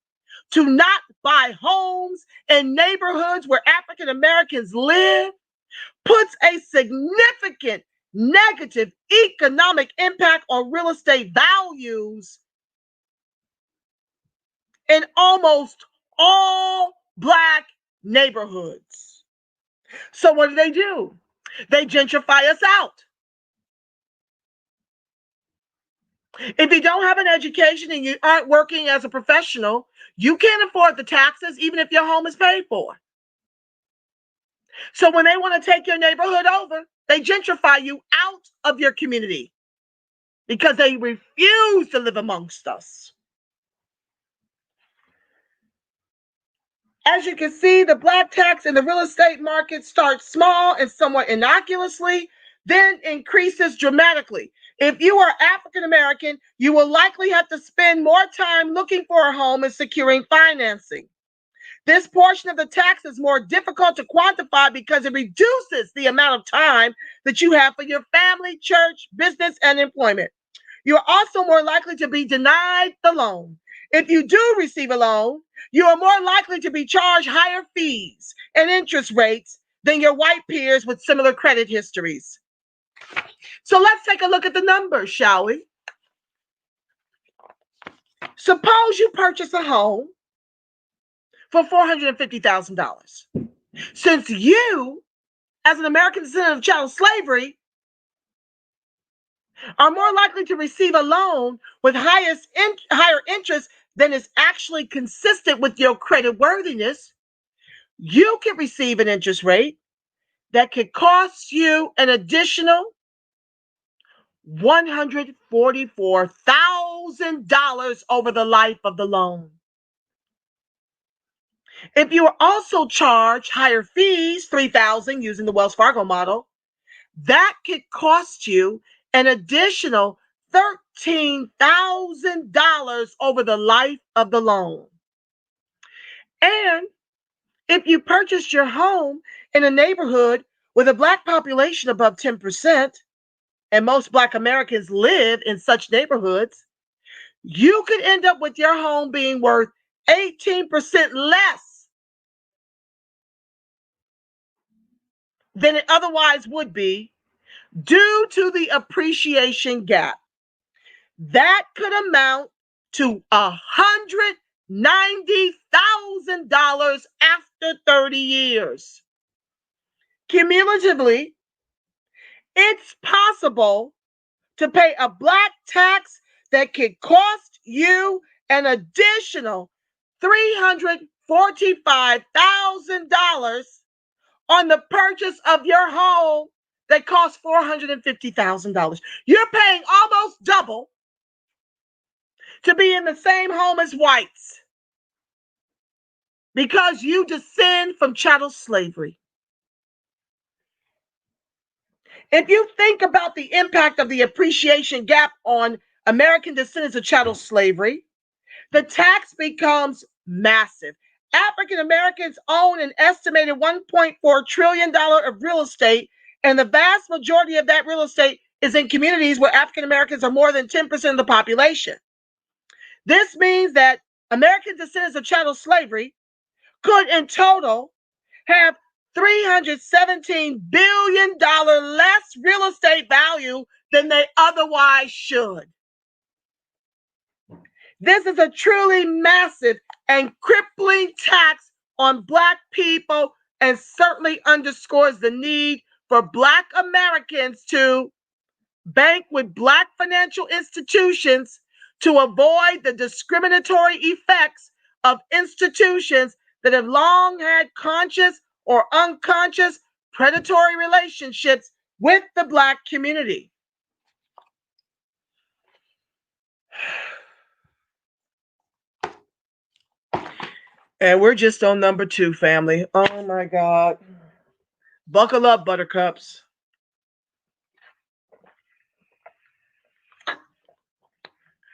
Speaker 2: to not buy homes in neighborhoods where African Americans live puts a significant negative economic impact on real estate values in almost all Black neighborhoods. So what do? They gentrify us out. If you don't have an education and you aren't working as a professional, you can't afford the taxes even if your home is paid for. So when they want to take your neighborhood over, they gentrify you out of your community because they refuse to live amongst us. As you can see, the Black tax in the real estate market starts small and somewhat innocuously, then increases dramatically. If you are African American, you will likely have to spend more time looking for a home and securing financing. This portion of the tax is more difficult to quantify because it reduces the amount of time that you have for your family, church, business, and employment. You are also more likely to be denied the loan. If you do receive a loan, you are more likely to be charged higher fees and interest rates than your white peers with similar credit histories. So let's take a look at the numbers, shall we? Suppose you purchase a home for $450,000. Since you, as an American descendant of chattel slavery, are more likely to receive a loan with higher interest than is actually consistent with your credit worthiness, you can receive an interest rate that could cost you an additional $144,000 over the life of the loan. If you are also charged higher fees, $3,000 using the Wells Fargo model, that could cost you an additional $13,000 over the life of the loan. And if you purchased your home in a neighborhood with a Black population above 10%, and most Black Americans live in such neighborhoods, you could end up with your home being worth 18% less than it otherwise would be due to the appreciation gap. That could amount to $190,000 after 30 years. Cumulatively, it's possible to pay a Black tax that could cost you an additional $345,000 on the purchase of your home that costs $450,000. You're paying almost double to be in the same home as whites because you descend from chattel slavery. If you think about the impact of the appreciation gap on American descendants of chattel slavery, the tax becomes massive. African Americans own an estimated $1.4 trillion of real estate, and the vast majority of that real estate is in communities where African Americans are more than 10% of the population. This means that American descendants of chattel slavery could in total have $317 billion less real estate value than they otherwise should. This is a truly massive and crippling tax on Black people and certainly underscores the need for Black Americans to bank with Black financial institutions to avoid the discriminatory effects of institutions that have long had conscious or unconscious predatory relationships with the Black community. And we're just on number 2, family. Oh my God. Buckle up, buttercups.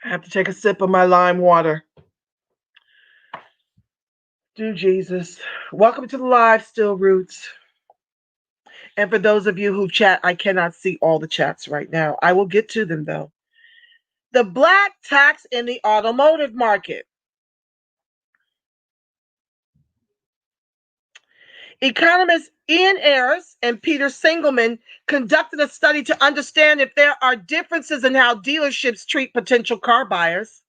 Speaker 2: I have to take a sip of my lime water. Do Jesus. Welcome to the live, Still Roots. And for those of you who chat, I cannot see all the chats right now. I will get to them though. The Black tax in the automotive market. Economists Ian Ayres and Peter Singelman conducted a study to understand if there are differences in how dealerships treat potential car buyers.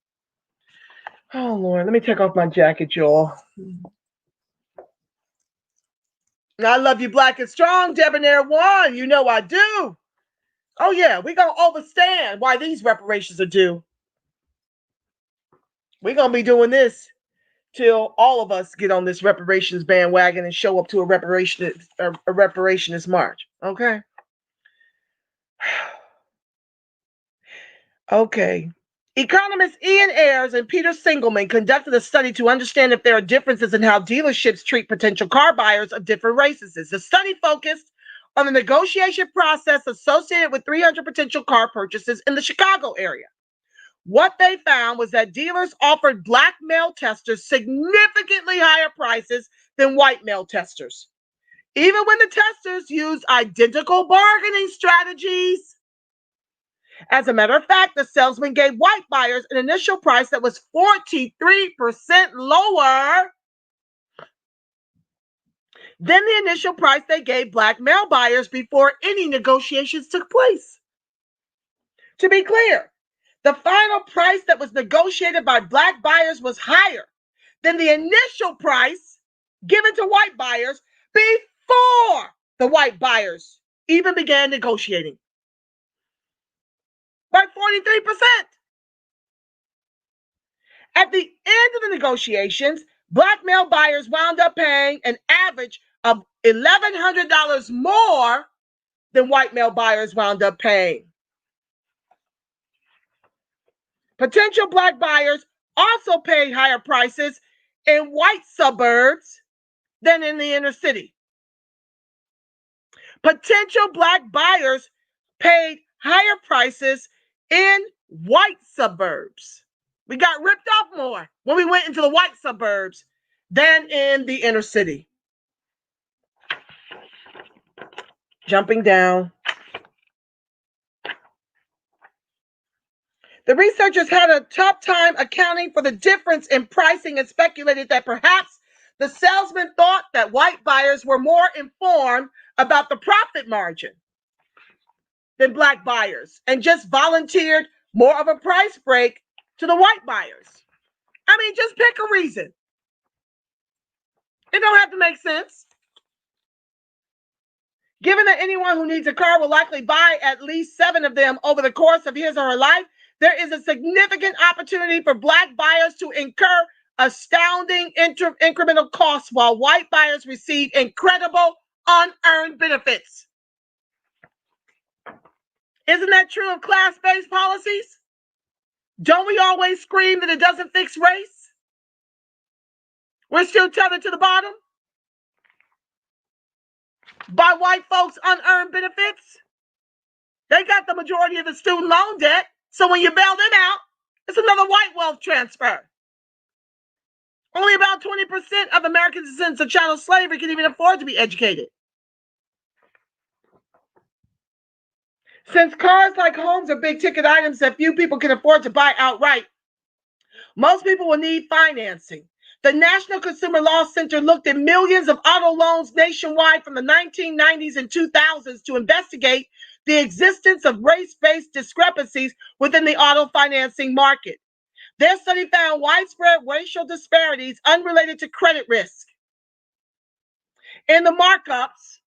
Speaker 2: Oh, Lord, let me take off my jacket, y'all. I love you, Black and Strong, Debonair One. You know I do. Oh, yeah, we're going to understand why these reparations are due. We're going to be doing this till all of us get on this reparations bandwagon and show up to a reparationist march. Okay? Okay. Economists Ian Ayres and Peter Singelman conducted a study to understand if there are differences in how dealerships treat potential car buyers of different races. The study focused on the negotiation process associated with 300 potential car purchases in the Chicago area. What they found was that dealers offered Black male testers significantly higher prices than white male testers, even when the testers used identical bargaining strategies. As a matter of fact, the salesman gave white buyers an initial price that was 43% lower than the initial price they gave Black male buyers before any negotiations took place. To be clear, The final price that was negotiated by black buyers was higher than the initial price given to white buyers before the white buyers even began negotiating. By 43%. At the end of the negotiations, black male buyers wound up paying an average of $1,100 more than white male buyers wound up paying. Potential black buyers also paid higher prices in white suburbs than in the inner city. Potential black buyers paid higher prices in white suburbs. We got ripped off more when we went into the white suburbs than in the inner city. Jumping down. The researchers had a tough time accounting for the difference in pricing and speculated that perhaps the salesman thought that white buyers were more informed about the profit margin than black buyers and just volunteered more of a price break to the white buyers. I mean, just pick a reason. It don't have to make sense. Given that anyone who needs a car will likely buy at least 7 of them over the course of his or her life, there is a significant opportunity for black buyers to incur astounding incremental costs while white buyers receive incredible unearned benefits. Isn't that true of class-based policies? Don't we always scream that it doesn't fix race? We're still tethered to the bottom by white folks' unearned benefits. They got the majority of the student loan debt, so when you bail them out, it's another white wealth transfer. Only about 20% of American descendants of chattel slavery can even afford to be educated. Since cars like homes are big ticket items that few people can afford to buy outright, most people will need financing. The National Consumer Law Center looked at millions of auto loans nationwide from the 1990s and 2000s to investigate the existence of race-based discrepancies within the auto financing market. Their study found widespread racial disparities unrelated to credit risk. In the markups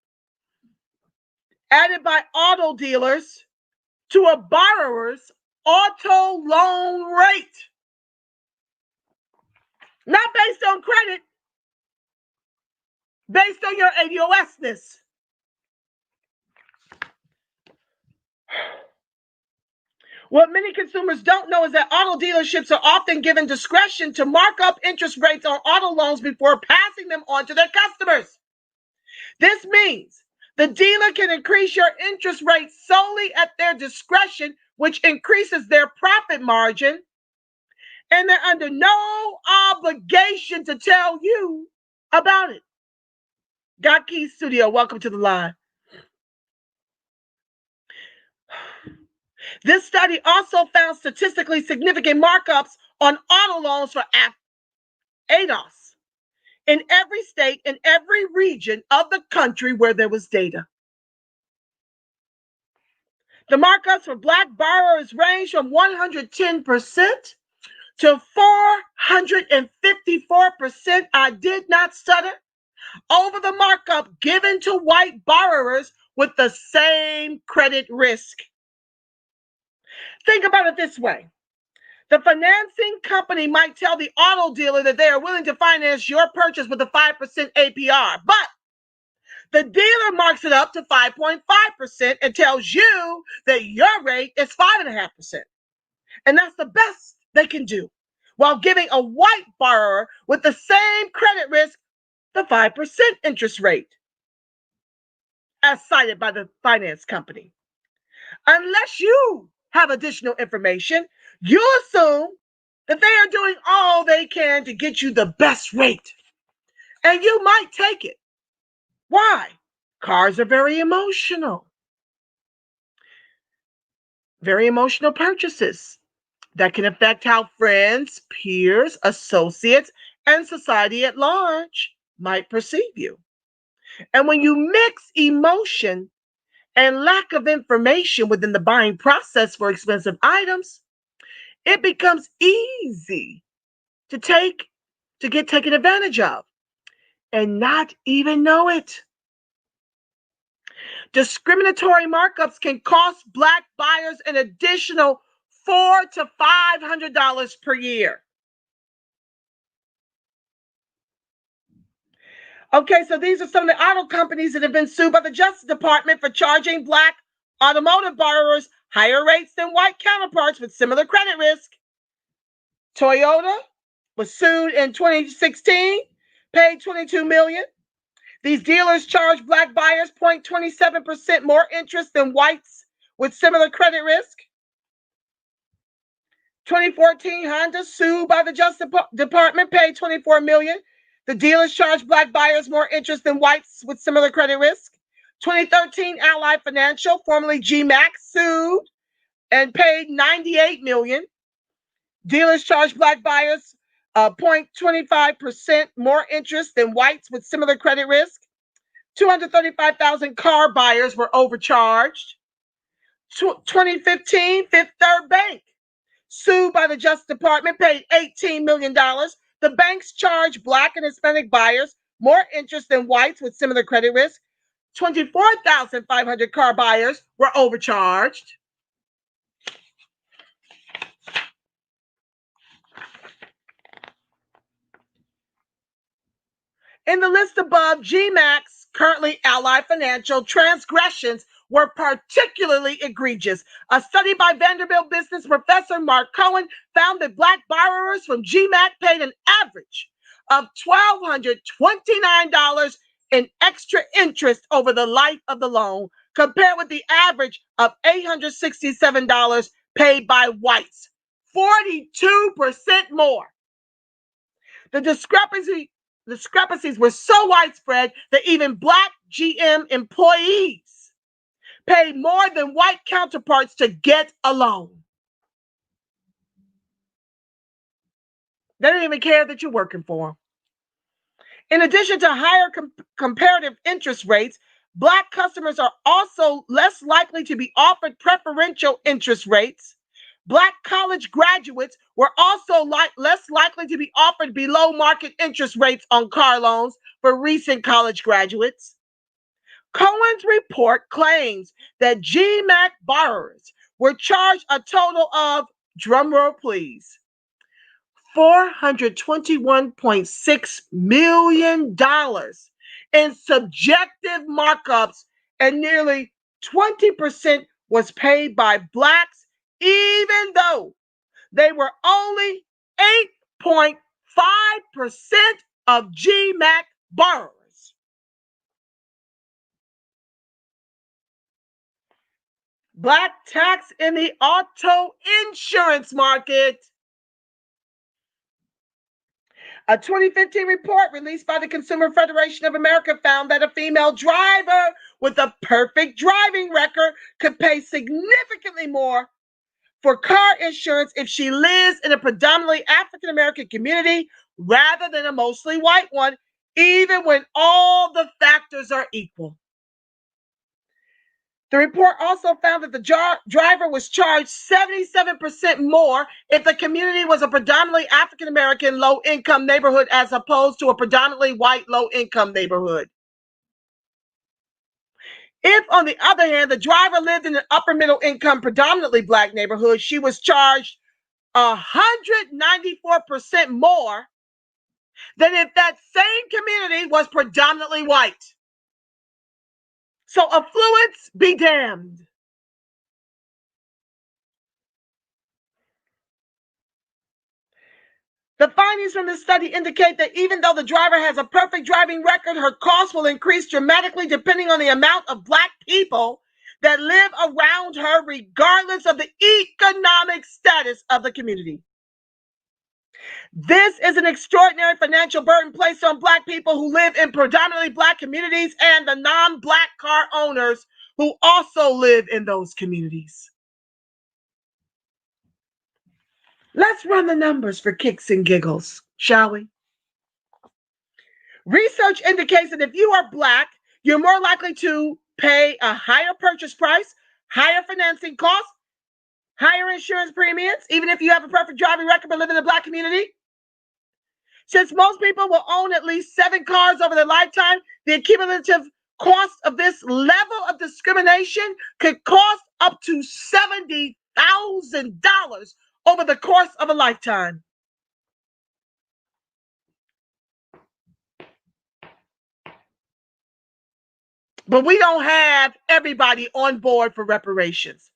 Speaker 2: added by auto dealers to a borrower's auto loan rate, not based on credit, based on your ADOS-ness. What many consumers don't know is that auto dealerships are often given discretion to mark up interest rates on auto loans before passing them on to their customers. This means the dealer can increase your interest rate solely at their discretion, which increases their profit margin, and they're under no obligation to tell you about it. Got Keys Studio, welcome to the line. This study also found statistically significant markups on auto loans for ADOS in every state and every region of the country where there was data. The markups for black borrowers range from 110% to 454%. I did not stutter over the markup given to white borrowers with the same credit risk. Think about it this way. The financing company might tell the auto dealer that they are willing to finance your purchase with a 5% APR, but the dealer marks it up to 5.5% and tells you that your rate is 5.5%. And that's the best they can do, while giving a white borrower with the same credit risk the 5% interest rate, as cited by the finance company. Unless you have additional information, you assume that they are doing all they can to get you the best rate. And you might take it. Why? Cars are very emotional. Very emotional purchases that can affect how friends, peers, associates, and society at large might perceive you. And when you mix emotion and lack of information within the buying process for expensive items, it becomes easy to get taken advantage of and not even know it. Discriminatory markups can cost Black buyers an additional $400 to $500 per year. Okay, so these are some of the auto companies that have been sued by the Justice Department for charging Black automotive borrowers higher rates than white counterparts with similar credit risk. Toyota was sued in 2016, paid $22 million. These dealers charge Black buyers 0.27% more interest than whites with similar credit risk. 2014, Honda sued by the Justice Department, paid $24 million. The dealers charge Black buyers more interest than whites with similar credit risk. 2013, Ally Financial, formerly GMAC, sued and paid $98 million. Dealers charge Black buyers 0.25% more interest than whites with similar credit risk. 235,000 car buyers were overcharged. 2015, Fifth Third Bank, sued by the Justice Department, paid $18 million. The banks charge Black and Hispanic buyers more interest than whites with similar credit risk. 24,500 car buyers were overcharged. In the list above, GMAC's, currently Ally Financial, transgressions were particularly egregious. A study by Vanderbilt business professor Mark Cohen found that Black borrowers from GMAC paid an average of $1,229 in extra interest over the life of the loan, compared with the average of $867 paid by whites, 42% more. The discrepancies were so widespread that even Black GM employees paid more than white counterparts to get a loan. They don't even care that you're working for them. In addition to higher comparative interest rates, Black customers are also less likely to be offered preferential interest rates. Black college graduates were also less likely to be offered below market interest rates on car loans for recent college graduates. Cohen's report claims that GMAC borrowers were charged a total of, drumroll please, $421.6 million in subjective markups, and nearly 20% was paid by Blacks, even though they were only 8.5% of GMAC borrowers. Black tax in the auto insurance market. A 2015 report released by the Consumer Federation of America found that a female driver with a perfect driving record could pay significantly more for car insurance if she lives in a predominantly African American community rather than a mostly white one, even when all the factors are equal. The report also found that the driver was charged 77% more if the community was a predominantly African American low-income neighborhood as opposed to a predominantly white low-income neighborhood. If, on the other hand, the driver lived in an upper middle income, predominantly Black neighborhood, she was charged 194% more than if that same community was predominantly white. So affluence be damned. The findings from this study indicate that even though the driver has a perfect driving record, her costs will increase dramatically depending on the amount of Black people that live around her, regardless of the economic status of the community. This is an extraordinary financial burden placed on Black people who live in predominantly Black communities and the non-Black car owners who also live in those communities. Let's run the numbers for kicks and giggles, shall we? Research indicates that if you are Black, you're more likely to pay a higher purchase price, higher financing costs, higher insurance premiums, even if you have a perfect driving record but live in the Black community. Since most people will own at least 7 cars over their lifetime, the cumulative cost of this level of discrimination could cost up to $70,000 over the course of a lifetime. But we don't have everybody on board for reparations.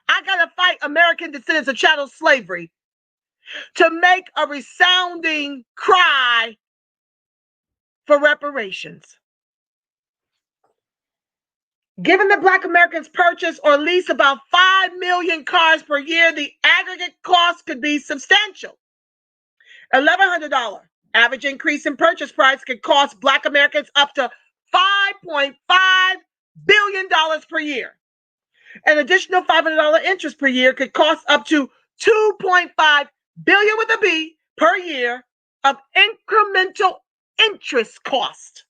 Speaker 2: I got to fight American descendants of chattel slavery to make a resounding cry for reparations. Given that Black Americans purchase or lease about 5 million cars per year, the aggregate cost could be substantial. $1,100 average increase in purchase price could cost Black Americans up to $5.5 billion per year. An additional $500 interest per year could cost up to $2.5 billion with a B per year of incremental interest cost.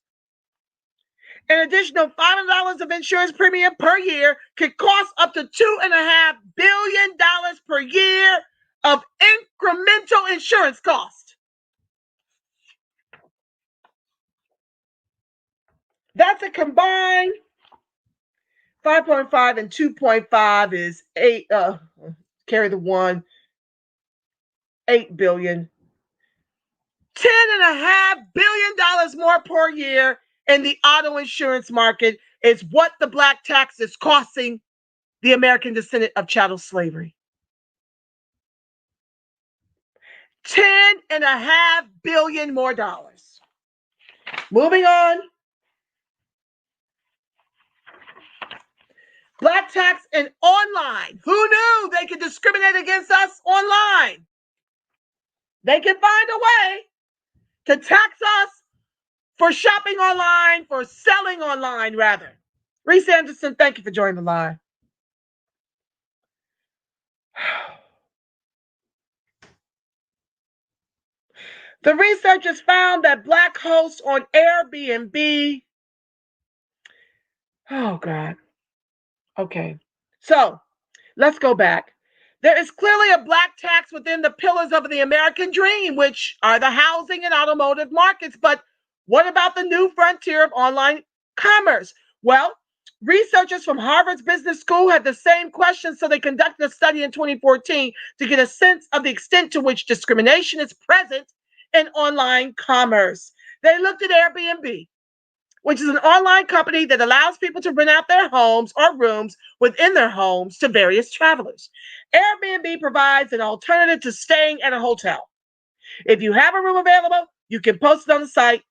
Speaker 2: An additional $500 of insurance premium per year could cost up to $2.5 billion per year of incremental insurance cost. That's a combined 5.5 and 2.5 is 8, carry the 1, 8 billion. $10.5 billion more per year in the auto insurance market is what the Black tax is costing the American descendant of chattel slavery. $10.5 billion more dollars. Moving on. Black tax and online. Who knew they could discriminate against us online? They can find a way to tax us for shopping online, for selling online, rather. Reese Anderson, thank you for joining the line. The researchers found that Black hosts on Airbnb. Oh, God. Okay. So let's go back. There is clearly a Black tax within the pillars of the American dream, which are the housing and automotive markets. But what about the new frontier of online commerce? Well, researchers from Harvard's Business School had the same question, so they conducted a study in 2014 to get a sense of the extent to which discrimination is present in online commerce. They looked at Airbnb, which is an online company that allows people to rent out their homes or rooms within their homes to various travelers. Airbnb provides an alternative to staying at a hotel. If you have a room available, you can post it on the site.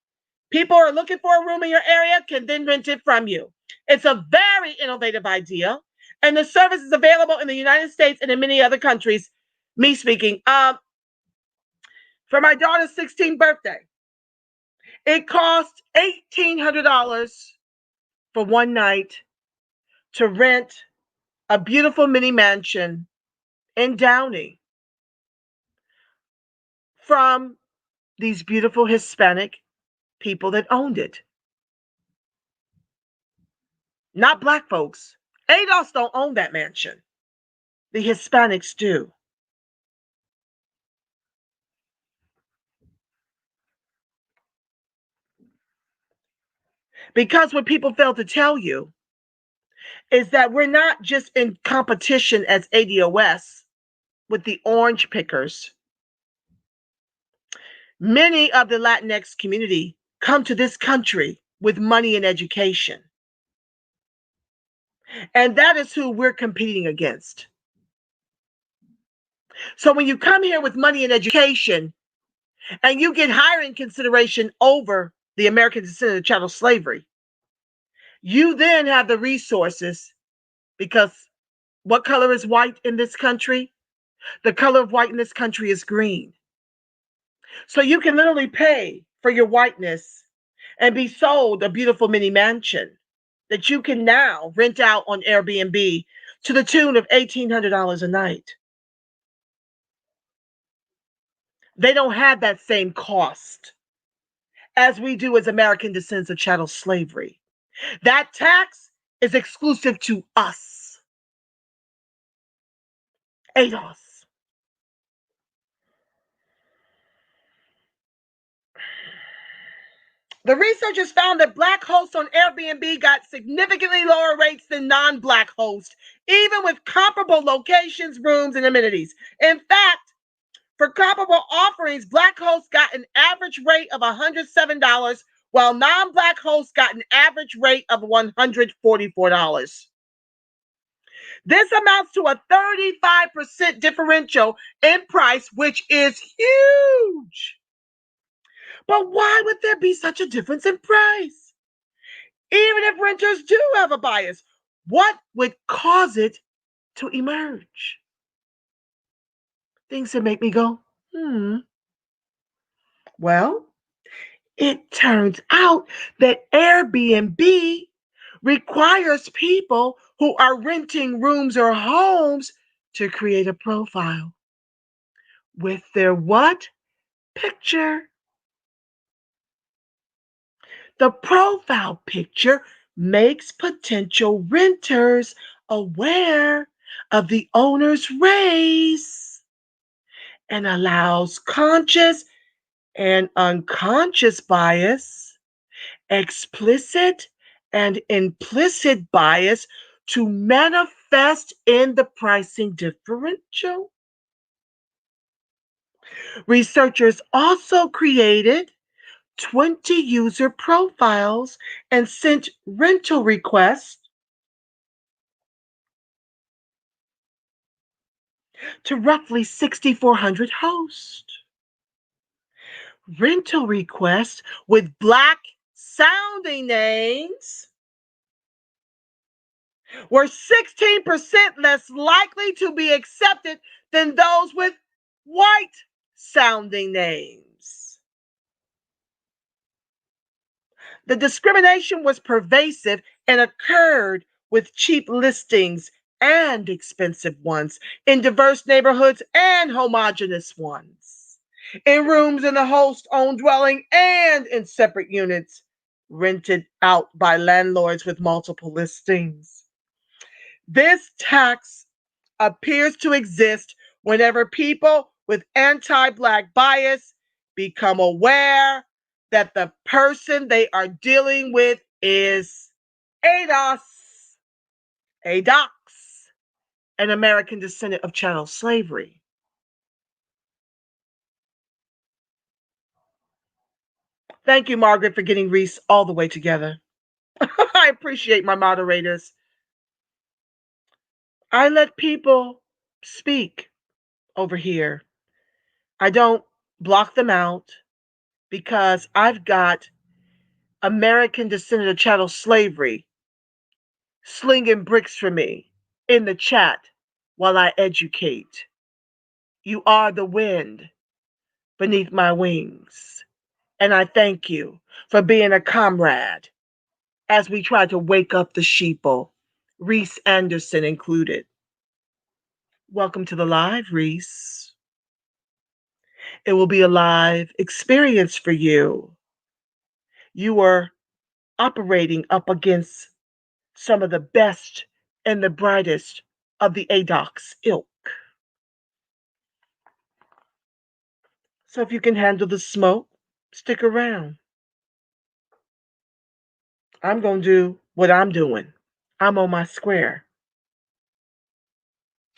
Speaker 2: People who are looking for a room in your area can then rent it from you. It's a very innovative idea, and the service is available in the United States and in many other countries. Me speaking. For my daughter's 16th birthday, it cost $1,800 for one night to rent a beautiful mini mansion in Downey from these beautiful Hispanic people that owned it. Not Black folks. ADOS don't own that mansion. The Hispanics do. Because what people fail to tell you is that we're not just in competition as ADOS with the orange pickers. Many of the Latinx community come to this country with money and education. And that is who we're competing against. So when you come here with money and education and you get hiring consideration over the American descendant of chattel slavery, you then have the resources, because what color is white in this country? The color of white in this country is green. So you can literally pay for your whiteness and be sold a beautiful mini mansion that you can now rent out on Airbnb to the tune of $1,800 a night. They don't have that same cost as we do as American descendants of chattel slavery. That tax is exclusive to us. ADOS. The researchers found that Black hosts on Airbnb got significantly lower rates than non-Black hosts, even with comparable locations, rooms, and amenities. In fact, for comparable offerings, Black hosts got an average rate of $107, while non-Black hosts got an average rate of $144. This amounts to a 35% differential in price, which is huge. But why would there be such a difference in price? Even if renters do have a bias, what would cause it to emerge? Things that make me go, Well, it turns out that Airbnb requires people who are renting rooms or homes to create a profile with their what? Picture. The profile picture makes potential renters aware of the owner's race and allows conscious and unconscious bias, explicit and implicit bias to manifest in the pricing differential. Researchers also created 20 user profiles and sent rental requests to roughly 6,400 hosts. Rental requests with Black sounding names were 16% less likely to be accepted than those with white sounding names. The discrimination was pervasive and occurred with cheap listings and expensive ones, in diverse neighborhoods and homogeneous ones, in rooms in the host-owned dwelling and in separate units rented out by landlords with multiple listings. This tax appears to exist whenever people with anti-Black bias become aware that the person they are dealing with is ADOS, an American descendant of chattel slavery. Thank you, Margaret, for getting Reese all the way together. I appreciate my moderators. I let people speak over here. I don't block them out because I've got American descendant of chattel slavery slinging bricks for me in the chat while I educate. You are the wind beneath my wings, and I thank you for being a comrade as we try to wake up the sheeple, Reese Anderson included. Welcome to the live, Reese. It will be a live experience for you. You are operating up against some of the best and the brightest of the ADOX ilk. So if you can handle the smoke, stick around. I'm going to do what I'm doing. I'm on my square.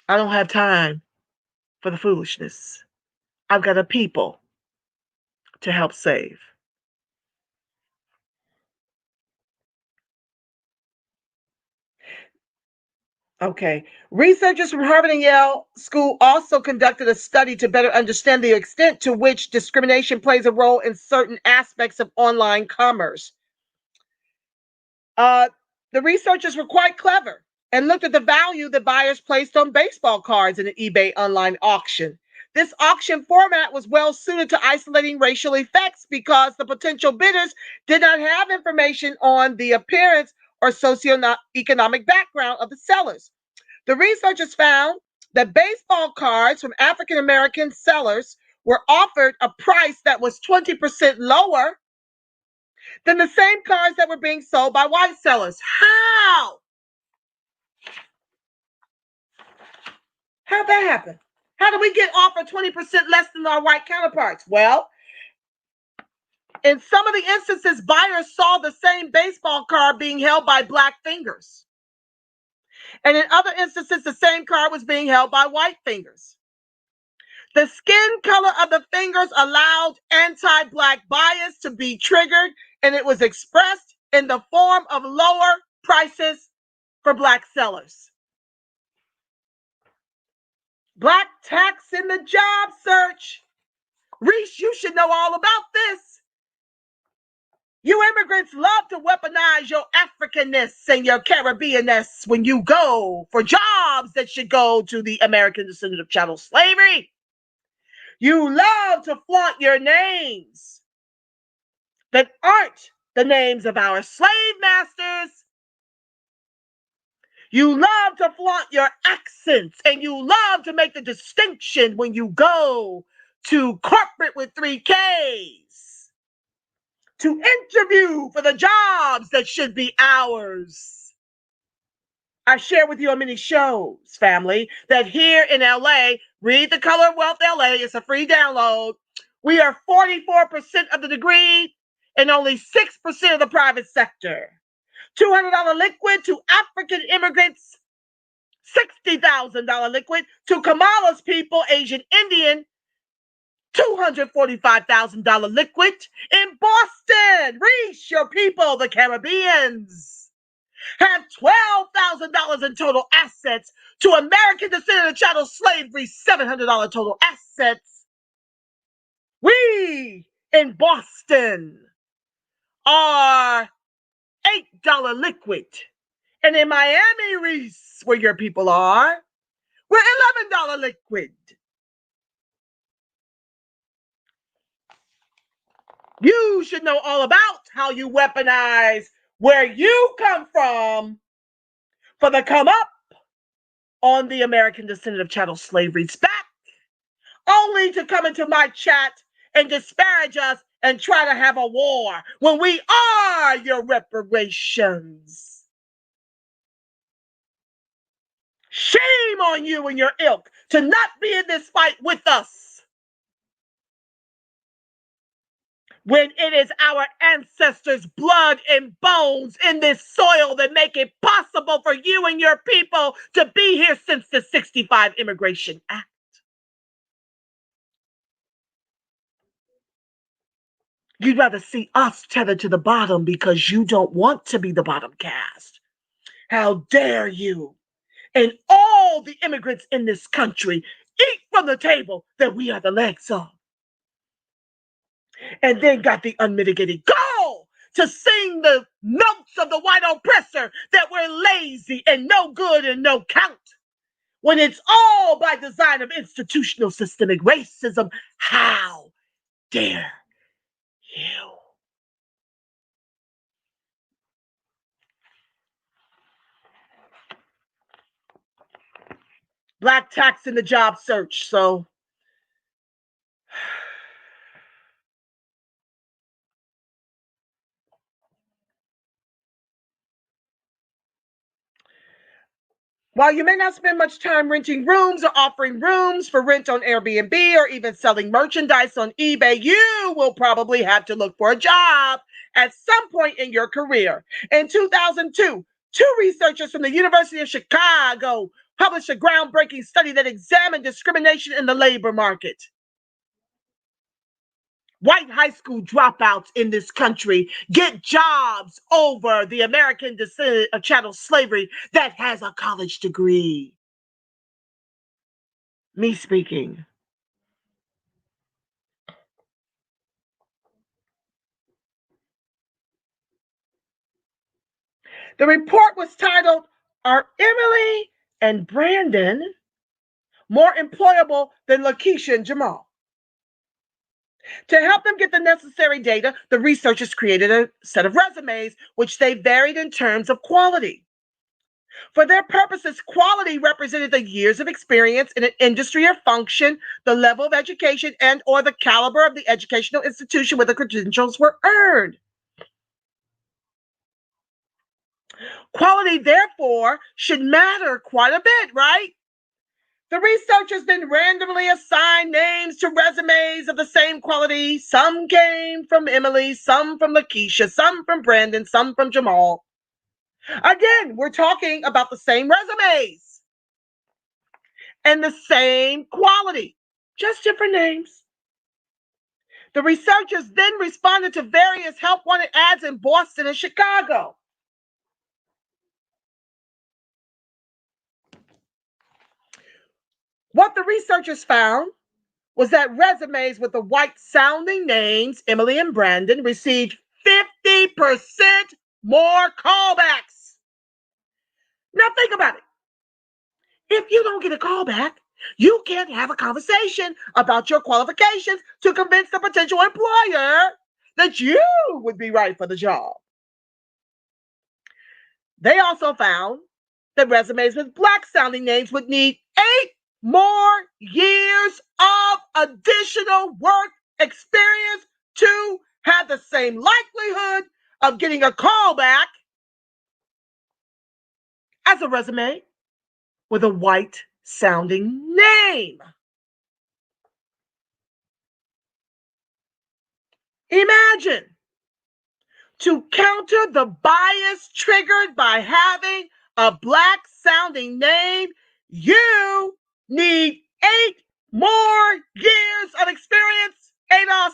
Speaker 2: I don't have time for the foolishness. I've got a people to help save. Okay. Researchers from Harvard and Yale School also conducted a study to better understand the extent to which discrimination plays a role in certain aspects of online commerce. The researchers were quite clever and looked at the value that buyers placed on baseball cards in an eBay online auction. This auction format was well suited to isolating racial effects because the potential bidders did not have information on the appearance or socioeconomic background of the sellers. The researchers found that baseball cards from African American sellers were offered a price that was 20% lower than the same cards that were being sold by white sellers. How? How'd that happen? How do we get offered 20% less than our white counterparts? Well, in some of the instances, buyers saw the same baseball card being held by black fingers. And in other instances, the same card was being held by white fingers. The skin color of the fingers allowed anti-black bias to be triggered, and it was expressed in the form of lower prices for black sellers. Black tax in the job search. Reese, you should know all about this. You immigrants love to weaponize your Africanness and your Caribbeanness when you go for jobs that should go to the American descendant of chattel slavery. You love to flaunt your names that aren't the names of our slave masters. You love to flaunt your accents, and you love to make the distinction when you go to corporate with 3 Ks to interview for the jobs that should be ours. I share with you on many shows, family, that here in LA, read The Color of Wealth LA, it's a free download. We are 44% of the degree and only 6% of the private sector. $200 liquid to African immigrants, $60,000 liquid to Kamala's people, Asian Indian, $245,000 liquid in Boston. Reach your people, the Caribbeans, have $12,000 in total assets to American descendant of chattel slavery, $700 total assets. We in Boston are $8 liquid. And in Miami, Reese, where your people are, we're $11 liquid. You should know all about how you weaponize where you come from for the come up on the American descendant of chattel slavery's back, only to come into my chat and disparage us and try to have a war when we are your reparations. Shame on you and your ilk to not be in this fight with us when it is our ancestors' blood and bones in this soil that make it possible for you and your people to be here since the 65 Immigration Act. You'd rather see us tethered to the bottom because you don't want to be the bottom caste. How dare you and all the immigrants in this country eat from the table that we are the legs of. And then got the unmitigated gall to sing the notes of the white oppressor that we're lazy and no good and no count, when it's all by design of institutional systemic racism. How dare you? Black tax in the job search. So while you may not spend much time renting rooms or offering rooms for rent on Airbnb or even selling merchandise on eBay, you will probably have to look for a job at some point in your career. In 2002, 2 researchers from the University of Chicago published a groundbreaking study that examined discrimination in the labor market. White high school dropouts in this country get jobs over the American descendant of chattel slavery that has a college degree. Me speaking. The report was titled, "Are Emily and Brandon more employable than Lakeisha and Jamal?" To help them get the necessary data, the researchers created a set of resumes, which they varied in terms of quality. For their purposes, quality represented the years of experience in an industry or function, the level of education, and or the caliber of the educational institution where the credentials were earned. Quality, therefore, should matter quite a bit, right? The researchers then randomly assigned names to resumes of the same quality. Some came from Emily, some from Lakeisha, some from Brandon, some from Jamal. Again, we're talking about the same resumes and the same quality, just different names. The researchers then responded to various help wanted ads in Boston and Chicago. What the researchers found was that resumes with the white sounding names, Emily and Brandon, received 50% more callbacks. Now think about it. If you don't get a callback, you can't have a conversation about your qualifications to convince the potential employer that you would be right for the job. They also found that resumes with black sounding names would need 8 more years of additional work experience to have the same likelihood of getting a callback as a resume with a white sounding name. Imagine, to counter the bias triggered by having a black sounding name, you need 8 more years of experience, ADOS.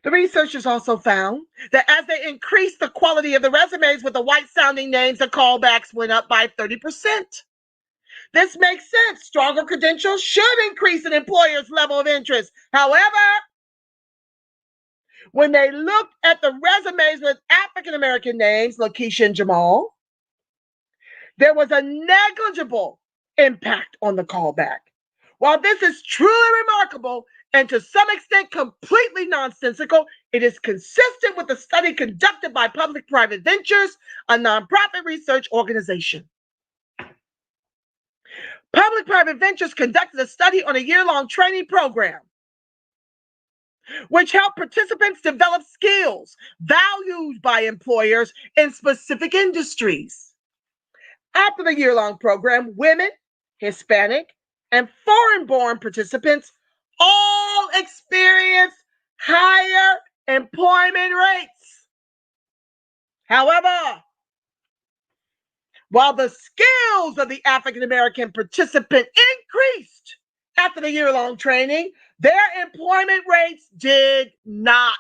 Speaker 2: The researchers also found that as they increased the quality of the resumes with the white sounding names, the callbacks went up by 30%. This makes sense. Stronger credentials should increase an employer's level of interest. However, when they looked at the resumes with African American names, Lakeisha and Jamal, there was a negligible impact on the callback. While this is truly remarkable and to some extent completely nonsensical, it is consistent with the study conducted by Public-Private Ventures, a nonprofit research organization. Public-Private Ventures conducted a study on a year-long training program, which helped participants develop skills valued by employers in specific industries. After the year-long program, women, Hispanic, and foreign-born participants all experienced higher employment rates. However, while the skills of the African-American participant increased after the year-long training, their employment rates did not.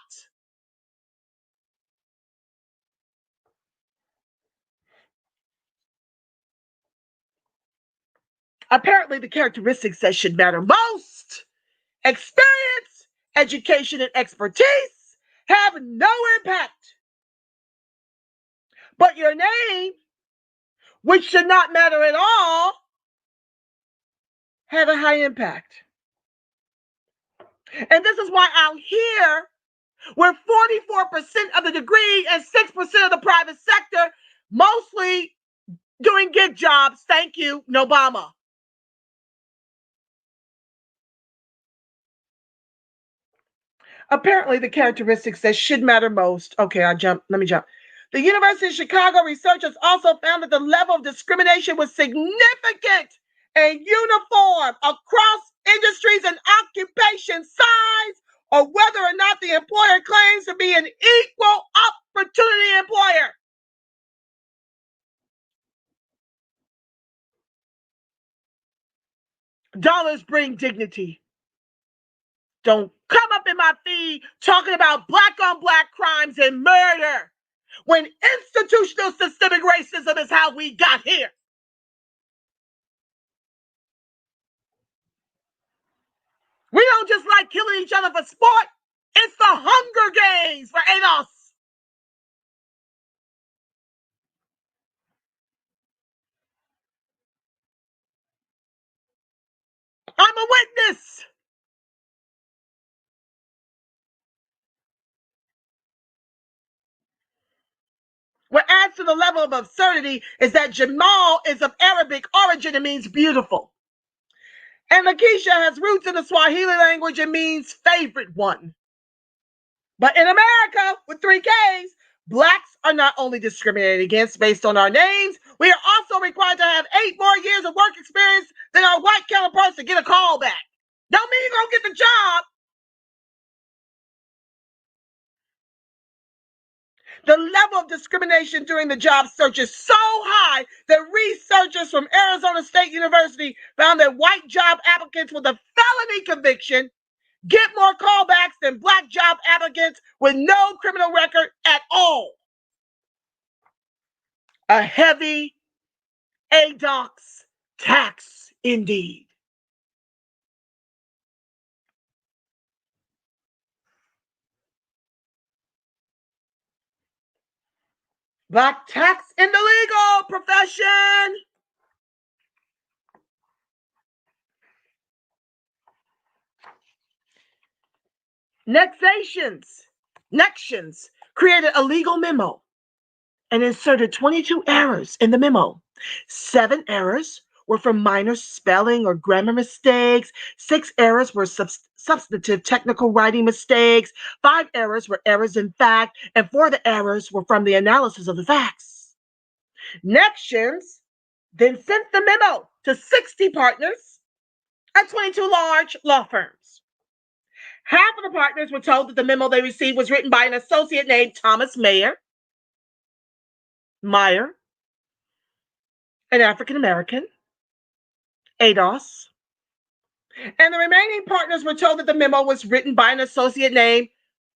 Speaker 2: Apparently, the characteristics that should matter most, experience, education, and expertise, have no impact. But your name, which should not matter at all, had a high impact. And this is why out here, where 44% of the degree and 6% of the private sector, mostly doing gig jobs, thank you, Obama. Apparently, the characteristics that should matter most. Okay, let me jump. The University of Chicago researchers also found that the level of discrimination was significant and uniform across industries and occupation size, or whether or not the employer claims to be an equal opportunity employer. Dollars bring dignity. Don't come up in my feed talking about black on black crimes and murder when institutional systemic racism is how we got here. We don't just like killing each other for sport. It's the Hunger Games for ADOS. I'm a witness. What adds to the level of absurdity is that Jamal is of Arabic origin and means beautiful. And Lakeisha has roots in the Swahili language and means favorite one. But in America, with 3 Ks, Blacks are not only discriminated against based on our names, we are also required to have 8 more years of work experience than our white counterparts to get a call back. Don't mean you're going to get the job. The level of discrimination during the job search is so high that researchers from Arizona State University found that white job applicants with a felony conviction get more callbacks than black job applicants with no criminal record at all. A heavy ADOX tax indeed. Black tax in the legal profession. Nextions created a legal memo and inserted 22 errors in the memo. 7 errors were from minor spelling or grammar mistakes. 6 errors were substantive technical writing mistakes. 5 errors were errors in fact, and 4 of the errors were from the analysis of the facts. Nextions then sent the memo to 60 partners at 22 large law firms. Half of the partners were told that the memo they received was written by an associate named Thomas Meyer, an African American, ADOS, and the remaining partners were told that the memo was written by an associate named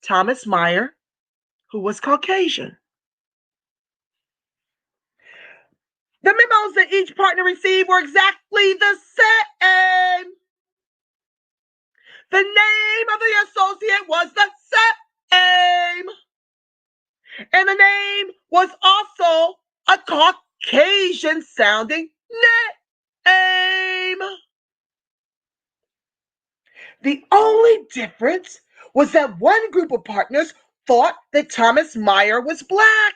Speaker 2: Thomas Meyer, who was Caucasian. The memos that each partner received were exactly the same. The name of the associate was the same. And the name was also a Caucasian sounding name. The only difference was that one group of partners thought that Thomas Meyer was black,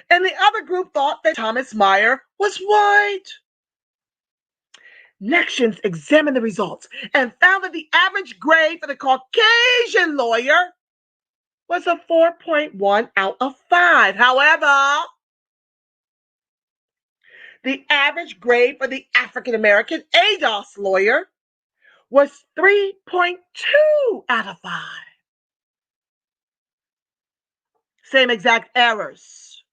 Speaker 2: and the other group thought that Thomas Meyer was white. Nextions examined the results and found that the average grade for the Caucasian lawyer was a 4.1 out of 5. However, the average grade for the African American ADOS lawyer was 3.2 out of 5. Same exact errors,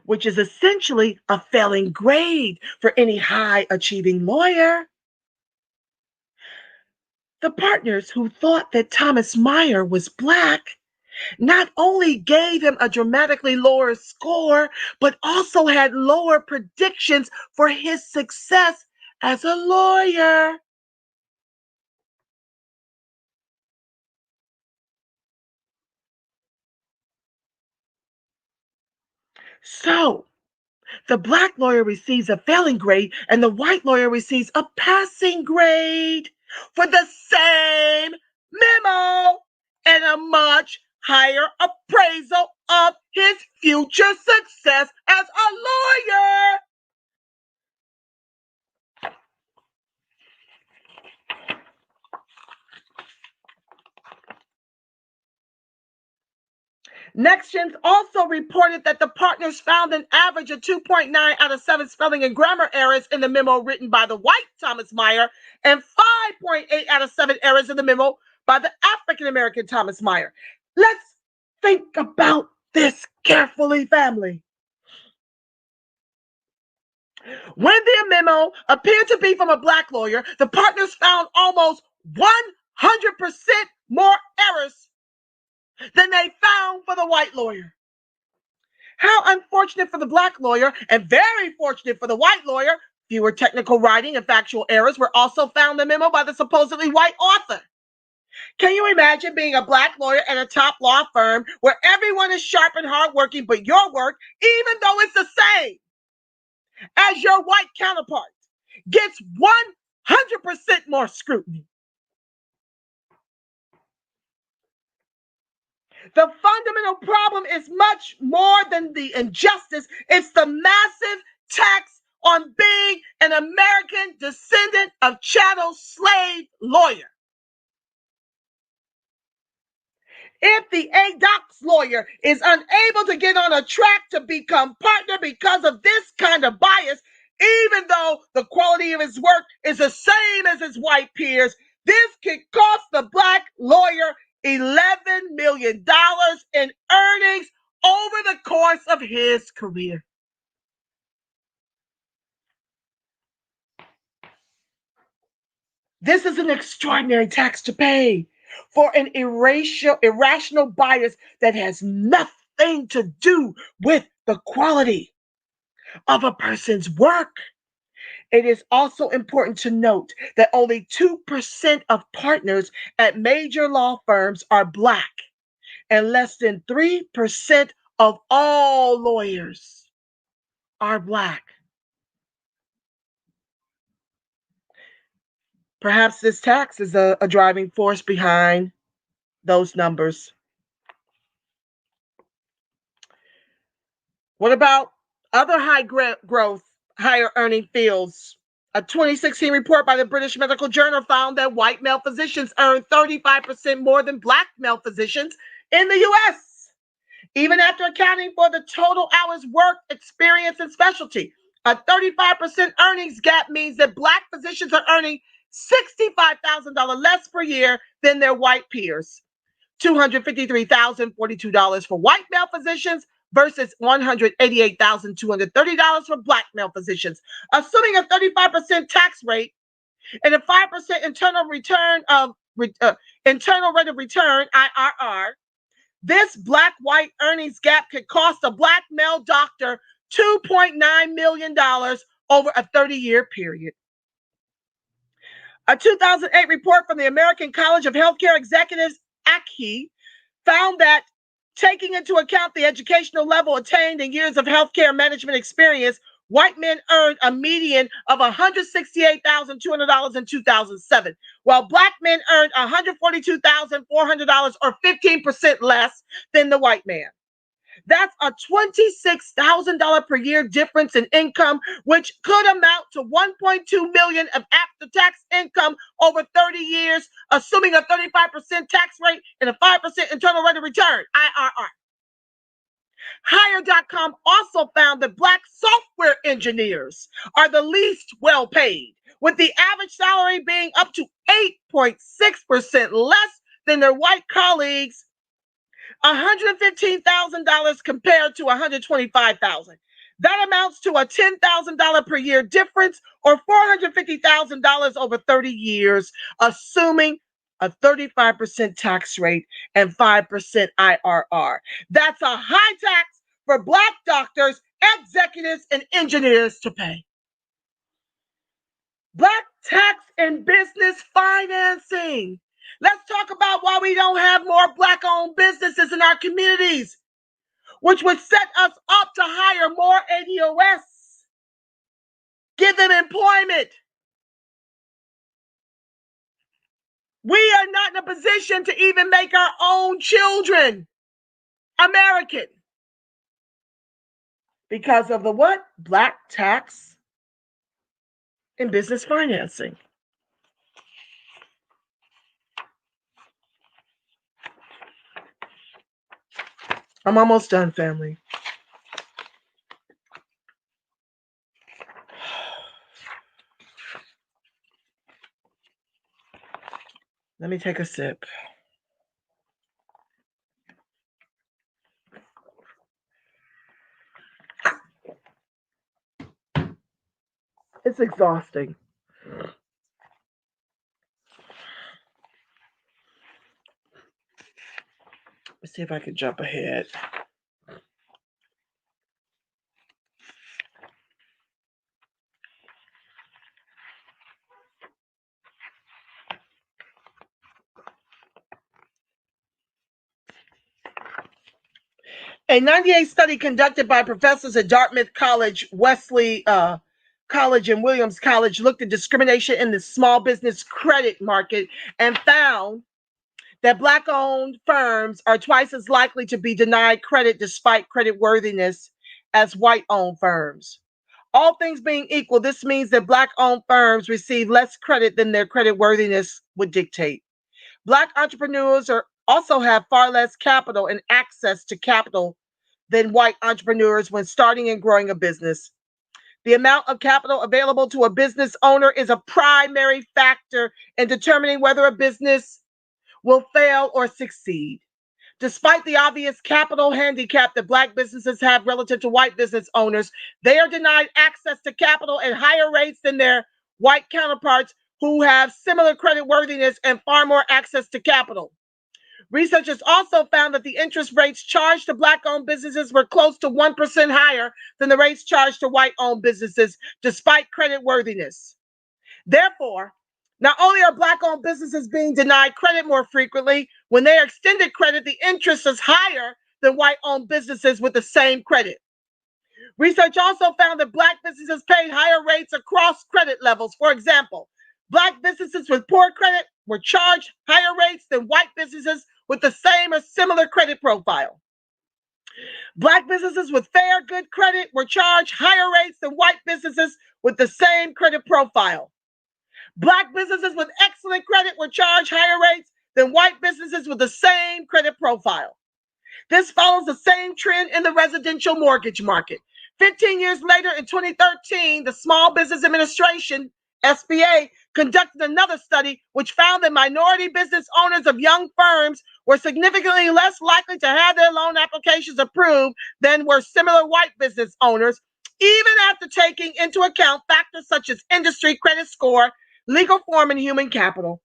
Speaker 2: which is essentially a failing grade for any high-achieving lawyer. The partners who thought that Thomas Meyer was black not only gave him a dramatically lower score, but also had lower predictions for his success as a lawyer. So, the black lawyer receives a failing grade and the white lawyer receives a passing grade for the same memo and a much higher appraisal of his future success as a lawyer. Nextions also reported that the partners found an average of 2.9 out of 7 spelling and grammar errors in the memo written by the white Thomas Meyer and 5.8 out of 7 errors in the memo by the African American Thomas Meyer. Let's think about this carefully, family. When the memo appeared to be from a black lawyer, the partners found almost 100% more errors than they found for the white lawyer. How unfortunate for the black lawyer and very fortunate for the white lawyer. Fewer technical writing and factual errors were also found in the memo by the supposedly white author. Can you imagine being a black lawyer at a top law firm where everyone is sharp and hardworking, but your work, even though it's the same as your white counterpart, gets 100% more scrutiny? The fundamental problem is much more than the injustice. It's the massive tax on being an American descendant of chattel slave lawyer. If the ADOC's lawyer is unable to get on a track to become partner because of this kind of bias, even though the quality of his work is the same as his white peers, this could cost the black lawyer $11 million in earnings over the course of his career. This is an extraordinary tax to pay for an irrational bias that has nothing to do with the quality of a person's work. It is also important to note that only 2% of partners at major law firms are Black, and less than 3% of all lawyers are Black. Perhaps this tax is a driving force behind those numbers. What about other high growth, higher earning fields? A 2016 report by the British Medical Journal found that white male physicians earn 35% more than Black male physicians in the US, even after accounting for the total hours worked, experience, and specialty. A 35% earnings gap means that Black physicians are earning $65,000 less per year than their white peers. $253,042 for white male physicians versus $188,230 for Black male physicians. Assuming a 35% tax rate and a 5% internal rate of return (IRR), this Black-white earnings gap could cost a Black male doctor $2.9 million over a 30-year period. A 2008 report from the American College of Healthcare Executives, ACHE, found that taking into account the educational level attained and years of healthcare management experience, white men earned a median of $168,200 in 2007, while Black men earned $142,400 or 15% less than the white man. That's a $26,000 per year difference in income, which could amount to $1.2 million of after-tax income over 30 years, assuming a 35% tax rate and a 5% internal rate of return (IRR). Hire.com also found that Black software engineers are the least well paid, with the average salary being up to 8.6% less than their white colleagues, $115,000 compared to $125,000. That amounts to a $10,000 per year difference, or $450,000 over 30 years, assuming a 35% tax rate and 5% IRR. That's a high tax for Black doctors, executives, and engineers to pay. Black tax and business financing. Let's talk about why we don't have more Black-owned businesses in our communities, which would set us up to hire more ADOS, give them employment. We are not in a position to even make our own children American because of the what? Black tax and business financing. I'm almost done, family. Let me take a sip. It's exhausting. Let's see if I can jump ahead. A 1998 study conducted by professors at Dartmouth College, Wesley College, and Williams College looked at discrimination in the small business credit market and found that Black-owned firms are twice as likely to be denied credit despite creditworthiness as white-owned firms. All things being equal, this means that Black-owned firms receive less credit than their creditworthiness would dictate. Black entrepreneurs are also have far less capital and access to capital than white entrepreneurs when starting and growing a business. The amount of capital available to a business owner is a primary factor in determining whether a business will fail or succeed. Despite the obvious capital handicap that Black businesses have relative to white business owners, they are denied access to capital at higher rates than their white counterparts who have similar creditworthiness and far more access to capital. Researchers also found that the interest rates charged to Black-owned businesses were close to 1% higher than the rates charged to white-owned businesses, despite creditworthiness. Therefore, not only are Black-owned businesses being denied credit more frequently, when they are extended credit, the interest is higher than white-owned businesses with the same credit. Research also found that Black businesses paid higher rates across credit levels. For example, Black businesses with poor credit were charged higher rates than white businesses with the same or similar credit profile. Black businesses with fair, good credit were charged higher rates than white businesses with the same credit profile. Black businesses with excellent credit were charged higher rates than white businesses with the same credit profile. This follows the same trend in the residential mortgage market. 15 years later, in 2013, the Small Business Administration, SBA, conducted another study which found that minority business owners of young firms were significantly less likely to have their loan applications approved than were similar white business owners, even after taking into account factors such as industry, credit score, legal form, and human capital.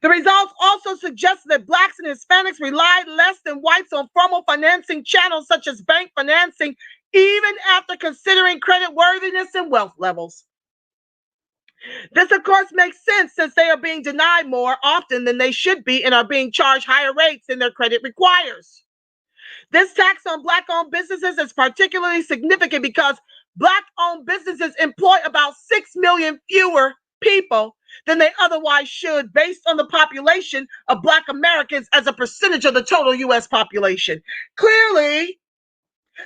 Speaker 2: The results also suggest that Blacks and Hispanics relied less than whites on formal financing channels such as bank financing, even after considering creditworthiness and wealth levels. This, of course, makes sense since they are being denied more often than they should be and are being charged higher rates than their credit requires. This tax on Black-owned businesses is particularly significant because Black-owned businesses employ about 6 million fewer people than they otherwise should based on the population of Black Americans as a percentage of the total U.S. population. Clearly,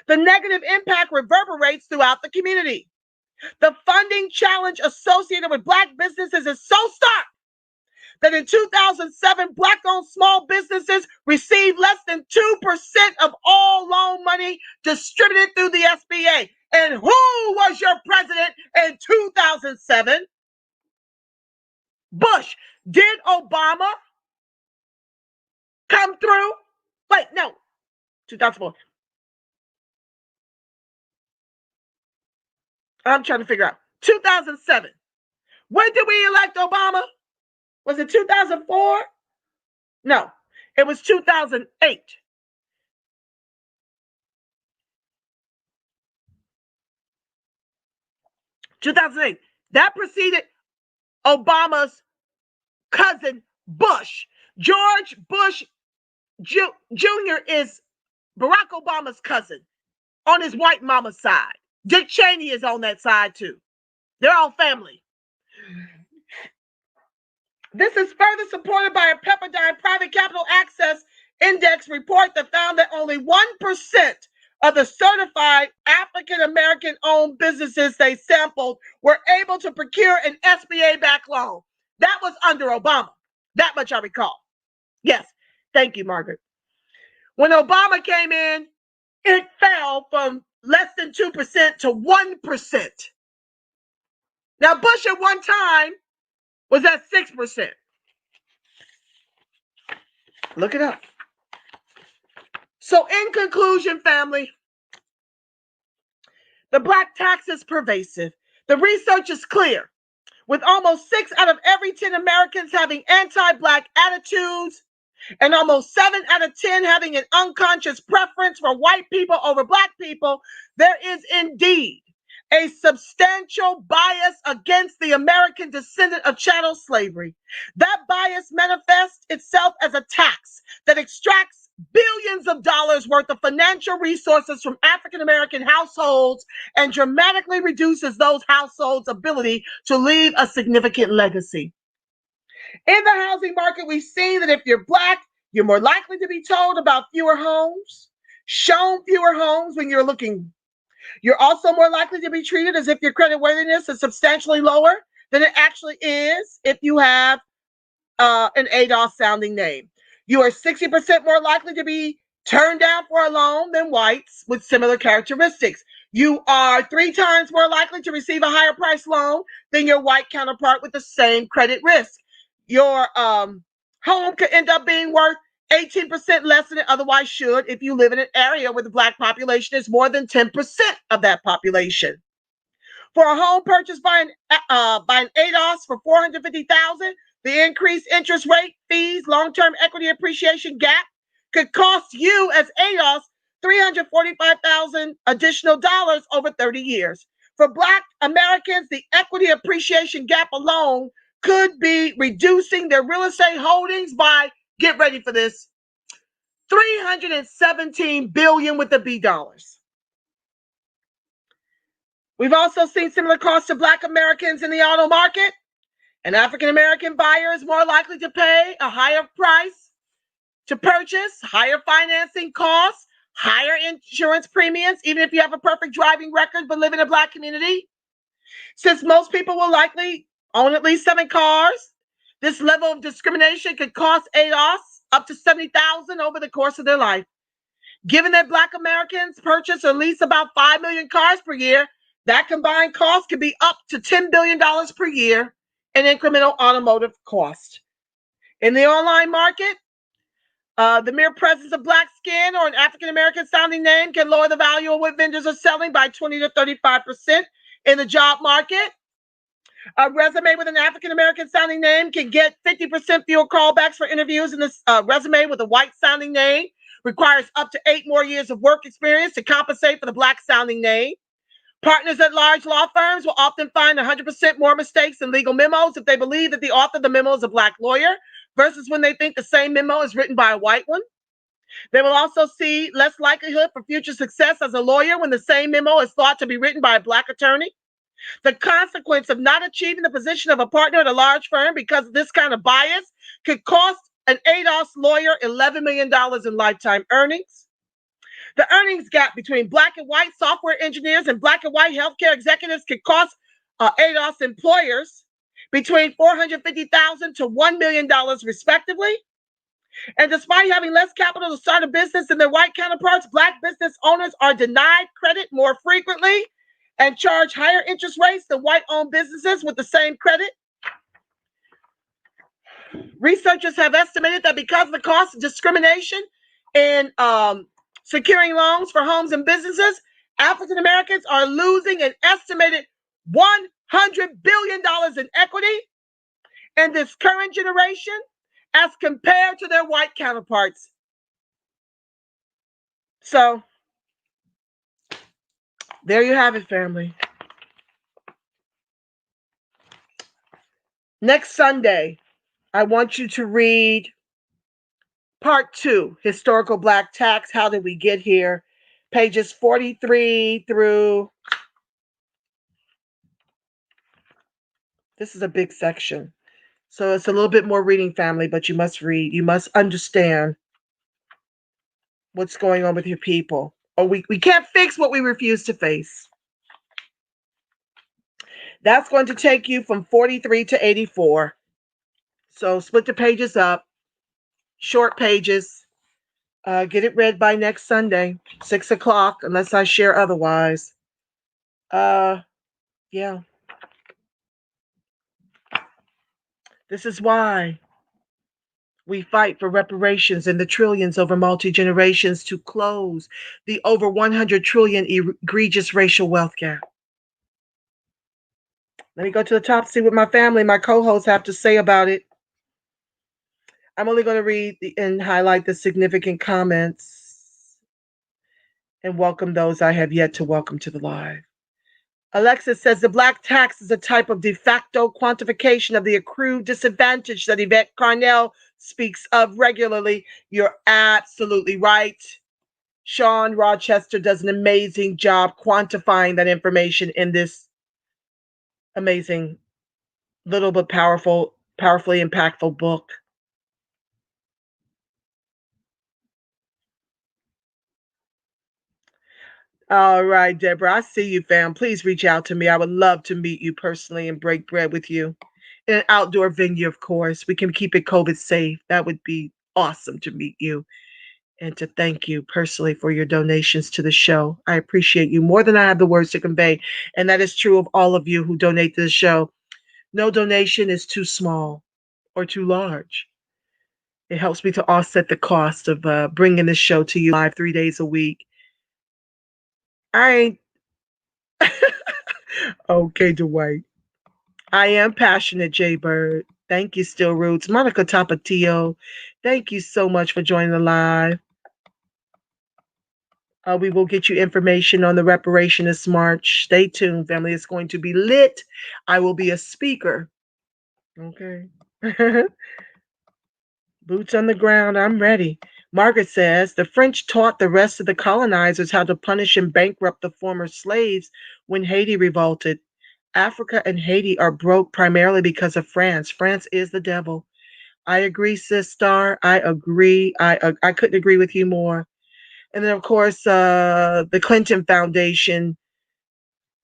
Speaker 2: the negative impact reverberates throughout the community. The funding challenge associated with Black businesses is so stark that in 2007, Black-owned small businesses received less than 2% of all loan money distributed through the SBA. And who was your president in 2007? Bush. Did Obama come through? Wait, no, 2004. I'm trying to figure out. 2007. When did we elect Obama? Was it 2004? No, it was 2008. That preceded Obama's cousin Bush. George Bush Jr. is Barack Obama's cousin on his white mama's side. Dick Cheney is on that side too. They're all family. This is further supported by a Pepperdine Private Capital Access Index report that found that only 1% of the certified African-American owned businesses they sampled were able to procure an SBA-backed loan. That was under Obama. That much I recall. Yes, thank you, Margaret. When Obama came in, it fell from less than 2% to 1%. Now, Bush at one time was at 6%. Look it up. So in conclusion, family, the Black tax is pervasive. The research is clear. With almost 6 out of every 10 Americans having anti-Black attitudes and almost 7 out of 10 having an unconscious preference for white people over Black people, there is indeed a substantial bias against the American descendant of chattel slavery. That bias manifests itself as a tax that extracts billions of dollars worth of financial resources from African American households and dramatically reduces those households' ability to leave a significant legacy. In the housing market, we've seen that if you're Black, you're more likely to be told about fewer homes, shown fewer homes when you're looking. You're also more likely to be treated as if your creditworthiness is substantially lower than it actually is if you have an ADOS sounding name. You are 60% more likely to be turned down for a loan than whites with similar characteristics. You are 3 times more likely to receive a higher price loan than your white counterpart with the same credit risk. Your home could end up being worth 18% less than it otherwise should if you live in an area where the Black population is more than 10% of that population. For a home purchased by an ADOS for $450,000, the increased interest rate, fees, long-term equity appreciation gap could cost you as ADOS $345,000 additional dollars over 30 years. For Black Americans, the equity appreciation gap alone could be reducing their real estate holdings by, get ready for this, $317 billion with the B dollars. We've also seen similar costs to Black Americans in the auto market. An African American buyer is more likely to pay a higher price to purchase, higher financing costs, higher insurance premiums, even if you have a perfect driving record but live in a Black community. Since most people will likely own at least 7 cars, this level of discrimination could cost ADOS up to $70,000 over the course of their life. Given that Black Americans purchase or lease about 5 million cars per year, that combined cost could be up to $10 billion per year in incremental automotive cost. In the online market, the mere presence of Black skin or an African American sounding name can lower the value of what vendors are selling by 20 to 35%. In the job market, a resume with an African American sounding name can get 50% fewer callbacks for interviews, and this resume with a white sounding name requires up to 8 more years of work experience to compensate for the Black sounding name. Partners at large law firms will often find 100% more mistakes in legal memos if they believe that the author of the memo is a Black lawyer versus when they think the same memo is written by a white one. They will also see less likelihood for future success as a lawyer when the same memo is thought to be written by a Black attorney. The consequence of not achieving the position of a partner at a large firm because of this kind of bias could cost an ADOS lawyer $11 million in lifetime earnings. The earnings gap between Black and white software engineers and Black and white healthcare executives could cost ADOS employers between $450,000 to $1 million respectively. And despite having less capital to start a business than their white counterparts, Black business owners are denied credit more frequently and charge higher interest rates than white-owned businesses with the same credit. Researchers have estimated that because of the cost of discrimination in securing loans for homes and businesses, African Americans are losing an estimated $100 billion in equity in this current generation as compared to their white counterparts. So, there you have it, family. Next Sunday, I want you to read Part 2, Historical Black Tax, How Did We Get Here? Pages 43 through, this is a big section. So it's a little bit more reading, family, but you must read. You must understand what's going on with your people. Or we can't fix what we refuse to face. That's going to take you from 43 to 84. So split the pages up, short pages. Get it read by next Sunday, 6 o'clock, unless I share otherwise. Yeah. This is why we fight for reparations and the trillions over multi-generations to close the over 100 trillion egregious racial wealth gap. Let me go to the top, see what my family, my co-hosts have to say about it. I'm only going to read and highlight the significant comments and welcome those I have yet to welcome to the live. Alexis says the Black tax is a type of de facto quantification of the accrued disadvantage that Yvette Carnell speaks of regularly. You're absolutely right. Shawn Rochester does an amazing job quantifying that information in this amazing, little but powerfully impactful book. All right, Deborah, I see you, fam. Please reach out to me. I would love to meet you personally and break bread with you in an outdoor venue, of course. We can keep it COVID safe. That would be awesome to meet you and to thank you personally for your donations to the show. I appreciate you more than I have the words to convey. And that is true of all of you who donate to the show. No donation is too small or too large. It helps me to offset the cost of bringing this show to you live 3 days a week. I ain't okay, Dwight. I am passionate, Jay Bird. Thank you, Still Roots. Monica Tapatio, thank you so much for joining the live. We will get you information on the reparationist march. Stay tuned, family. It's going to be lit. I will be a speaker. Okay. Boots on the ground. I'm ready. Margaret says the French taught the rest of the colonizers how to punish and bankrupt the former slaves when Haiti revolted. Africa and Haiti are broke primarily because of France. France is the devil. I agree, Sis Star. I agree. I couldn't agree with you more. And then, of course, the Clinton Foundation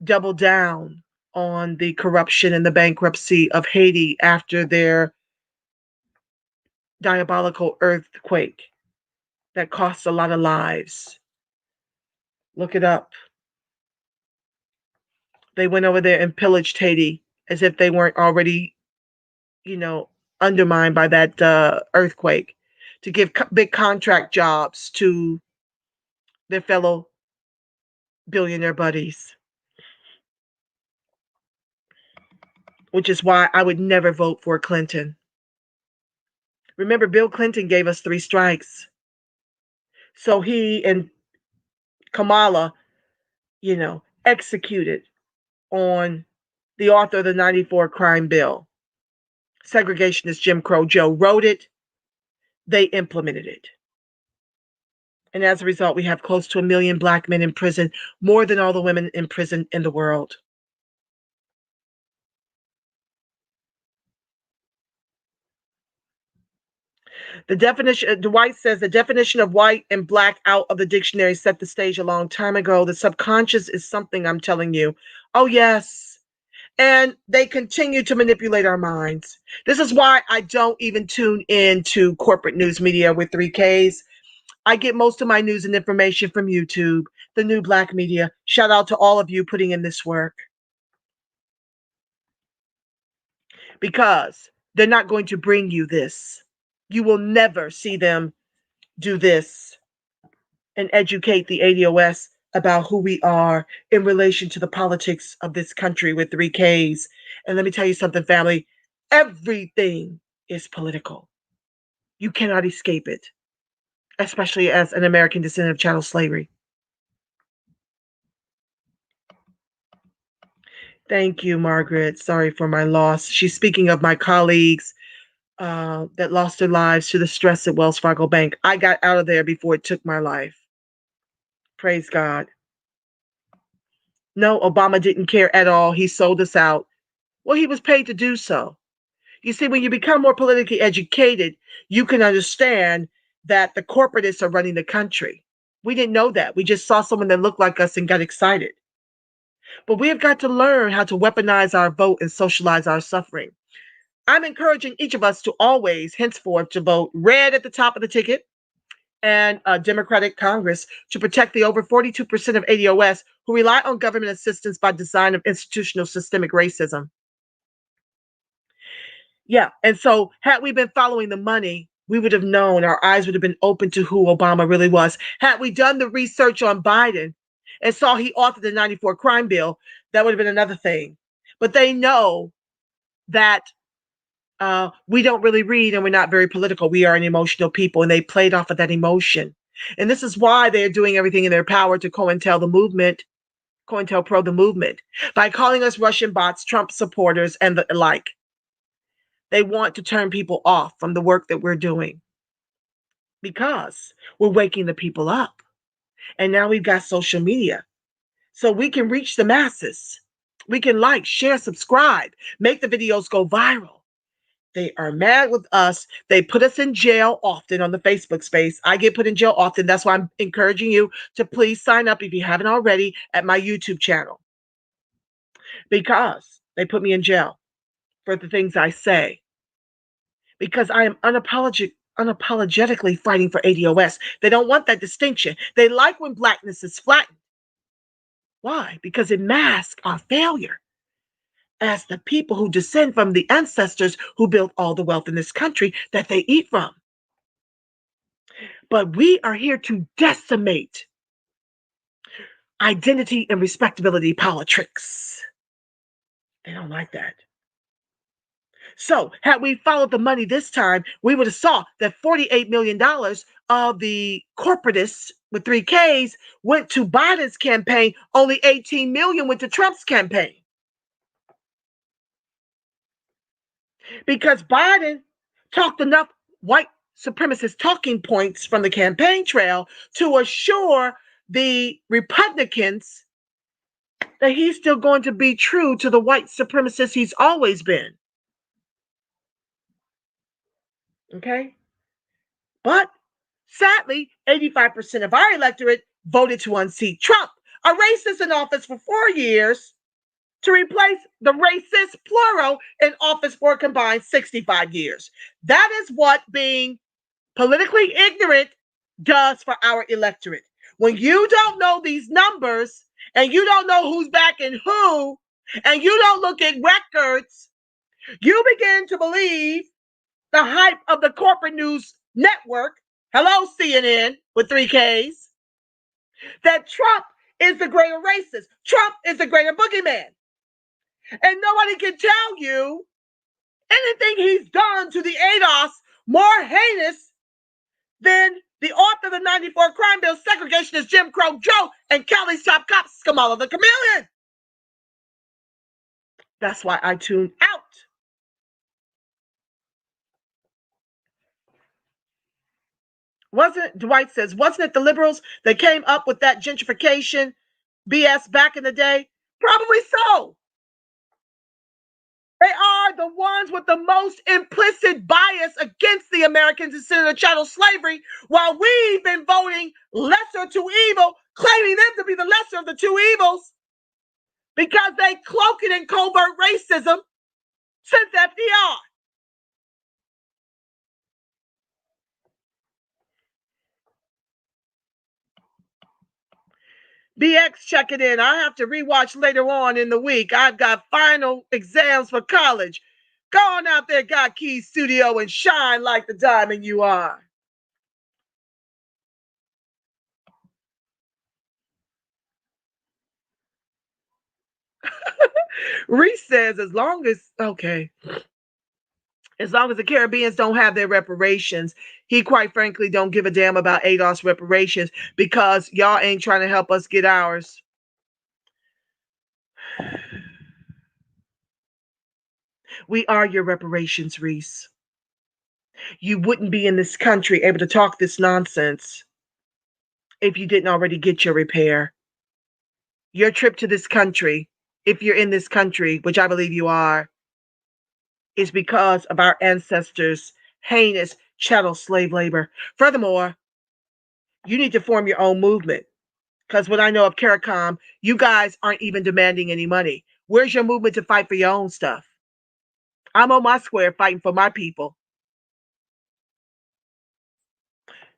Speaker 2: doubled down on the corruption and the bankruptcy of Haiti after their diabolical earthquake that cost a lot of lives. Look it up. They went over there and pillaged Haiti as if they weren't already, undermined by that earthquake to give big contract jobs to their fellow billionaire buddies, which is why I would never vote for Clinton. Remember, Bill Clinton gave us 3 strikes. So he and Kamala, executed on the author of the 94 crime bill. Segregationist Jim Crow Joe wrote it. They implemented it. And as a result, we have close to 1 million Black men in prison, more than all the women in prison in the world. The definition, Dwight says, the definition of white and black out of the dictionary set the stage a long time ago. The subconscious is something, I'm telling you. Oh, yes. And they continue to manipulate our minds. This is why I don't even tune into corporate news media with 3Ks. I get most of my news and information from YouTube, the new Black media. Shout out to all of you putting in this work. Because they're not going to bring you this. You will never see them do this and educate the ADOS about who we are in relation to the politics of this country with 3Ks. And let me tell you something, family. Everything is political. You cannot escape it, especially as an American descendant of chattel slavery. Thank you, Margaret. Sorry for my loss. She's speaking of my colleagues that lost their lives to the stress at Wells Fargo Bank. I got out of there before it took my life. Praise God. No, Obama didn't care at all. He sold us out. Well, he was paid to do so. You see, when you become more politically educated, you can understand that the corporatists are running the country. We didn't know that. We just saw someone that looked like us and got excited. But we have got to learn how to weaponize our vote and socialize our suffering. I'm encouraging each of us to always, henceforth, to vote red at the top of the ticket and a Democratic Congress to protect the over 42% of ADOS who rely on government assistance by design of institutional systemic racism. Yeah, and so had we been following the money, we would have known, our eyes would have been open to who Obama really was. Had we done the research on Biden and saw he authored the 94 crime bill, that would have been another thing. But they know that we don't really read and we're not very political. We are an emotional people, and they played off of that emotion. And this is why they're doing everything in their power to COINTELPRO the movement, by calling us Russian bots, Trump supporters, and the like. They want to turn people off from the work that we're doing because we're waking the people up. And now we've got social media. So we can reach the masses. We can like, share, subscribe, make the videos go viral. They are mad with us. They put us in jail often on the Facebook space. I get put in jail often. That's why I'm encouraging you to please sign up if you haven't already at my YouTube channel. Because they put me in jail for the things I say. Because I am unapologetically fighting for ADOS. They don't want that distinction. They like when blackness is flattened. Why? Because it masks our failure as the people who descend from the ancestors who built all the wealth in this country that they eat from. But we are here to decimate identity and respectability politics. They don't like that. So had we followed the money this time, we would have saw that $48 million of the corporatists with 3Ks went to Biden's campaign. Only 18 million went to Trump's campaign. Because Biden talked enough white supremacist talking points from the campaign trail to assure the Republicans that he's still going to be true to the white supremacist he's always been. Okay? But sadly, 85% of our electorate voted to unseat Trump, a racist in office for 4 years, to replace the racist plural in office for a combined 65 years. That is what being politically ignorant does for our electorate. When you don't know these numbers and you don't know who's backing who, and you don't look at records, you begin to believe the hype of the corporate news network, hello CNN with 3Ks, that Trump is the greater racist. Trump is the greater boogeyman. And nobody can tell you anything he's done to the ADOS more heinous than the author of the 94 crime bill, segregationist Jim Crow Joe, and Cali's top cop, Kamala the Chameleon. That's why I tuned out. Dwight says, wasn't it the liberals that came up with that gentrification BS back in the day? Probably so. They are the ones with the most implicit bias against the Americans instead of chattel slavery, while we've been voting lesser to evil, claiming them to be the lesser of the two evils, because they cloak it in covert racism since FDR. BX checking in. I have to rewatch later on in the week. I've got final exams for college. Go on out there, God Keys Studio, and shine like the diamond you are. Reese says, as long as the Caribbeans don't have their reparations, he quite frankly don't give a damn about ADOS reparations because y'all ain't trying to help us get ours. We are your reparations, Reese. You wouldn't be in this country able to talk this nonsense if you didn't already get your repair. Your trip to this country, if you're in this country, which I believe you are, is because of our ancestors' heinous chattel slave labor. Furthermore, you need to form your own movement. Because what I know of CARICOM, you guys aren't even demanding any money. Where's your movement to fight for your own stuff? I'm on my square fighting for my people.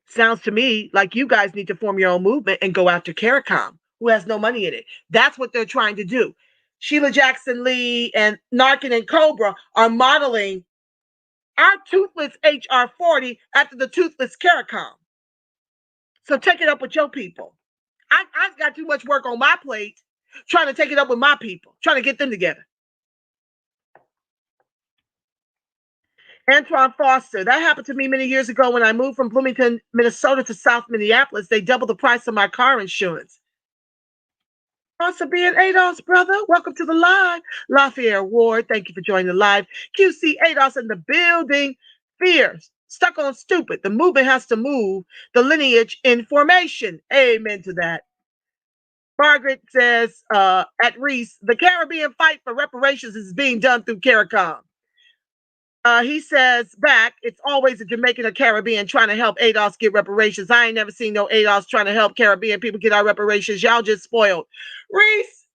Speaker 2: Sounds to me like you guys need to form your own movement and go after CARICOM, who has no money in it. That's what they're trying to do. Sheila Jackson Lee and Narcan and Cobra are modeling our toothless HR 40 after the toothless CARICOM. So take it up with your people. I've got too much work on my plate trying to take it up with my people, trying to get them together. Antoine Foster, that happened to me many years ago when I moved from Bloomington, Minnesota to South Minneapolis. They doubled the price of my car insurance. Also being ADOS, brother. Welcome to the live. Lafayette Ward, thank you for joining the live. QC ADOS in the building. Fears. Stuck on stupid. The movement has to move. The lineage in formation. Amen to that. Margaret says at Reese, the Caribbean fight for reparations is being done through CARICOM. He says back, it's always a Jamaican or Caribbean trying to help ADOS get reparations. I ain't never seen no ADOS trying to help Caribbean people get our reparations. Y'all just spoiled. Reese,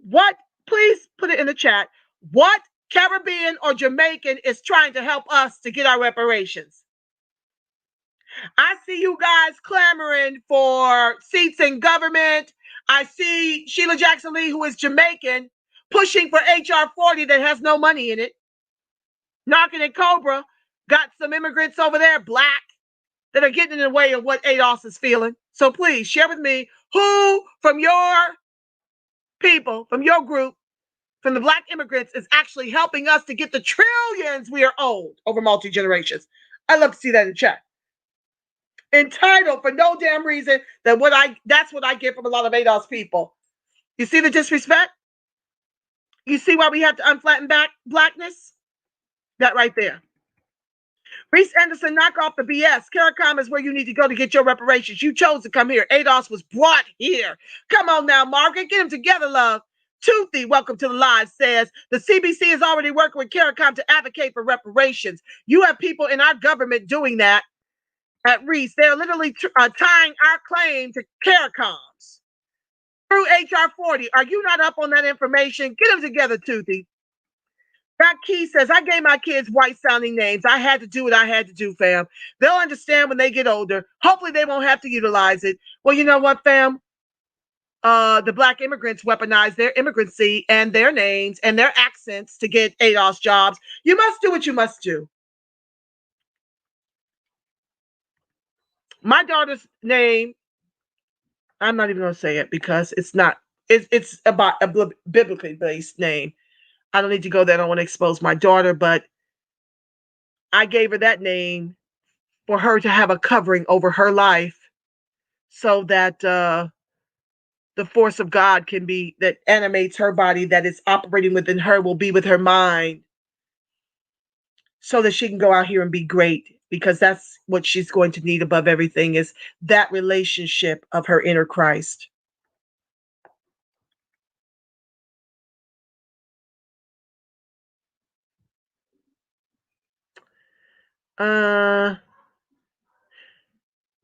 Speaker 2: what? Please put it in the chat. What Caribbean or Jamaican is trying to help us to get our reparations. I see you guys clamoring for seats in government. I see Sheila Jackson Lee, who is Jamaican, pushing for HR 40 that has no money in it. Knocking at Cobra, got some immigrants over there, black, that are getting in the way of what ADOS is feeling. So please share with me who from your people, from your group, from the black immigrants is actually helping us to get the trillions we are owed over multi-generations. I'd love to see that in chat. Entitled for no damn reason that's what I get from a lot of ADOS people. You see the disrespect? You see why we have to unflatten back blackness? That right there. Reese Anderson, knock off the BS. CARICOM is where you need to go to get your reparations. You chose to come here. ADOS was brought here. Come on now, Margaret. Get them together, love. Toothy, welcome to the live, says the CBC is already working with CARICOM to advocate for reparations. You have people in our government doing that at Reese. They're literally tying our claim to CARICOM's through HR 40. Are you not up on that information? Get them together, Toothy. That Key says, I gave my kids white-sounding names. I had to do what I had to do, fam. They'll understand when they get older. Hopefully, they won't have to utilize it. Well, you know what, fam? The black immigrants weaponize their immigrancy and their names and their accents to get ADOS jobs. You must do what you must do. My daughter's name, I'm not even going to say it because it's about a biblically based name. I don't need to go there. I don't want to expose my daughter, but I gave her that name for her to have a covering over her life so that the force of God can be, that animates her body, that is operating within her, will be with her mind so that she can go out here and be great, because that's what she's going to need above everything, is that relationship of her inner Christ.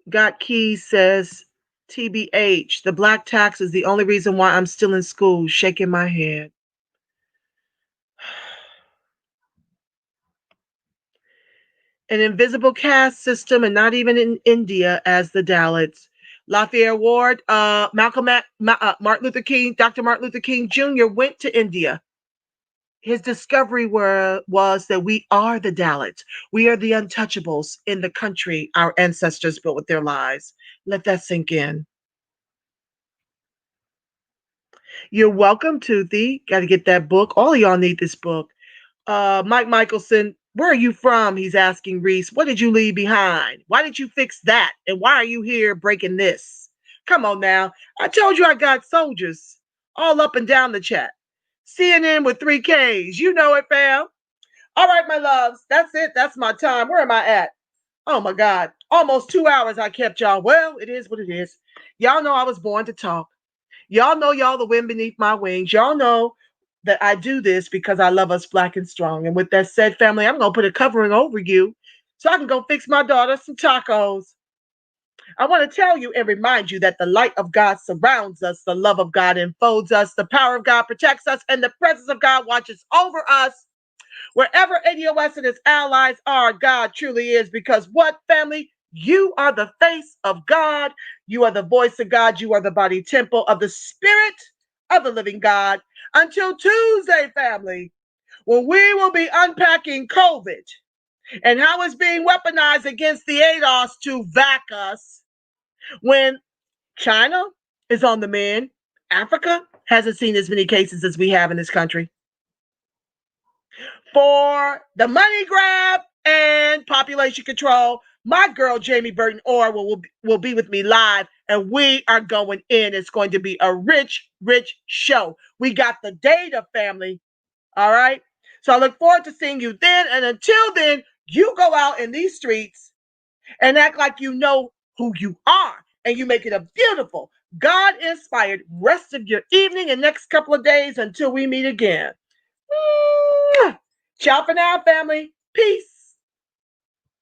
Speaker 2: Got Keys says, TBH, the black tax is the only reason why I'm still in school, shaking my head. An invisible caste system, and not even in India as the Dalits. Lafayette Ward, Martin Luther King, Dr. Martin Luther King Jr. went to India. His discovery was that we are the Dalits. We are the untouchables in the country our ancestors built with their lives. Let that sink in. You're welcome, Toothy. Got to get that book. All of y'all need this book. Mike Michelson, where are you from? He's asking Reese. What did you leave behind? Why did you fix that? And why are you here breaking this? Come on now. I told you I got soldiers all up and down the chat. CNN with 3 Ks. You know it, fam. All right, my loves. That's it. That's my time. Where am I at? Oh, my God. Almost 2 hours I kept y'all. Well, it is what it is. Y'all know I was born to talk. Y'all know y'all the wind beneath my wings. Y'all know that I do this because I love us black and strong. And with that said, family, I'm going to put a covering over you so I can go fix my daughter some tacos. I want to tell you and remind you that the light of God surrounds us, the love of God enfolds us, the power of God protects us, and the presence of God watches over us. Wherever ADOS and its allies are, God truly is, because what, family? You are the face of God. You are the voice of God. You are the body temple of the Spirit of the living God. Until Tuesday, family, when we will be unpacking COVID and how it's being weaponized against the ADOS to vac us, when China is on the mend, Africa hasn't seen as many cases as we have in this country. For the money grab and population control, my girl Jamie Burton Orr will be with me live, and we are going in. It's going to be a rich, rich show. We got the data, family. All right. So I look forward to seeing you then. And until then, you go out in these streets and act like you know who you are, and you make it a beautiful, God-inspired rest of your evening and next couple of days until we meet again. Ciao for now, family. Peace.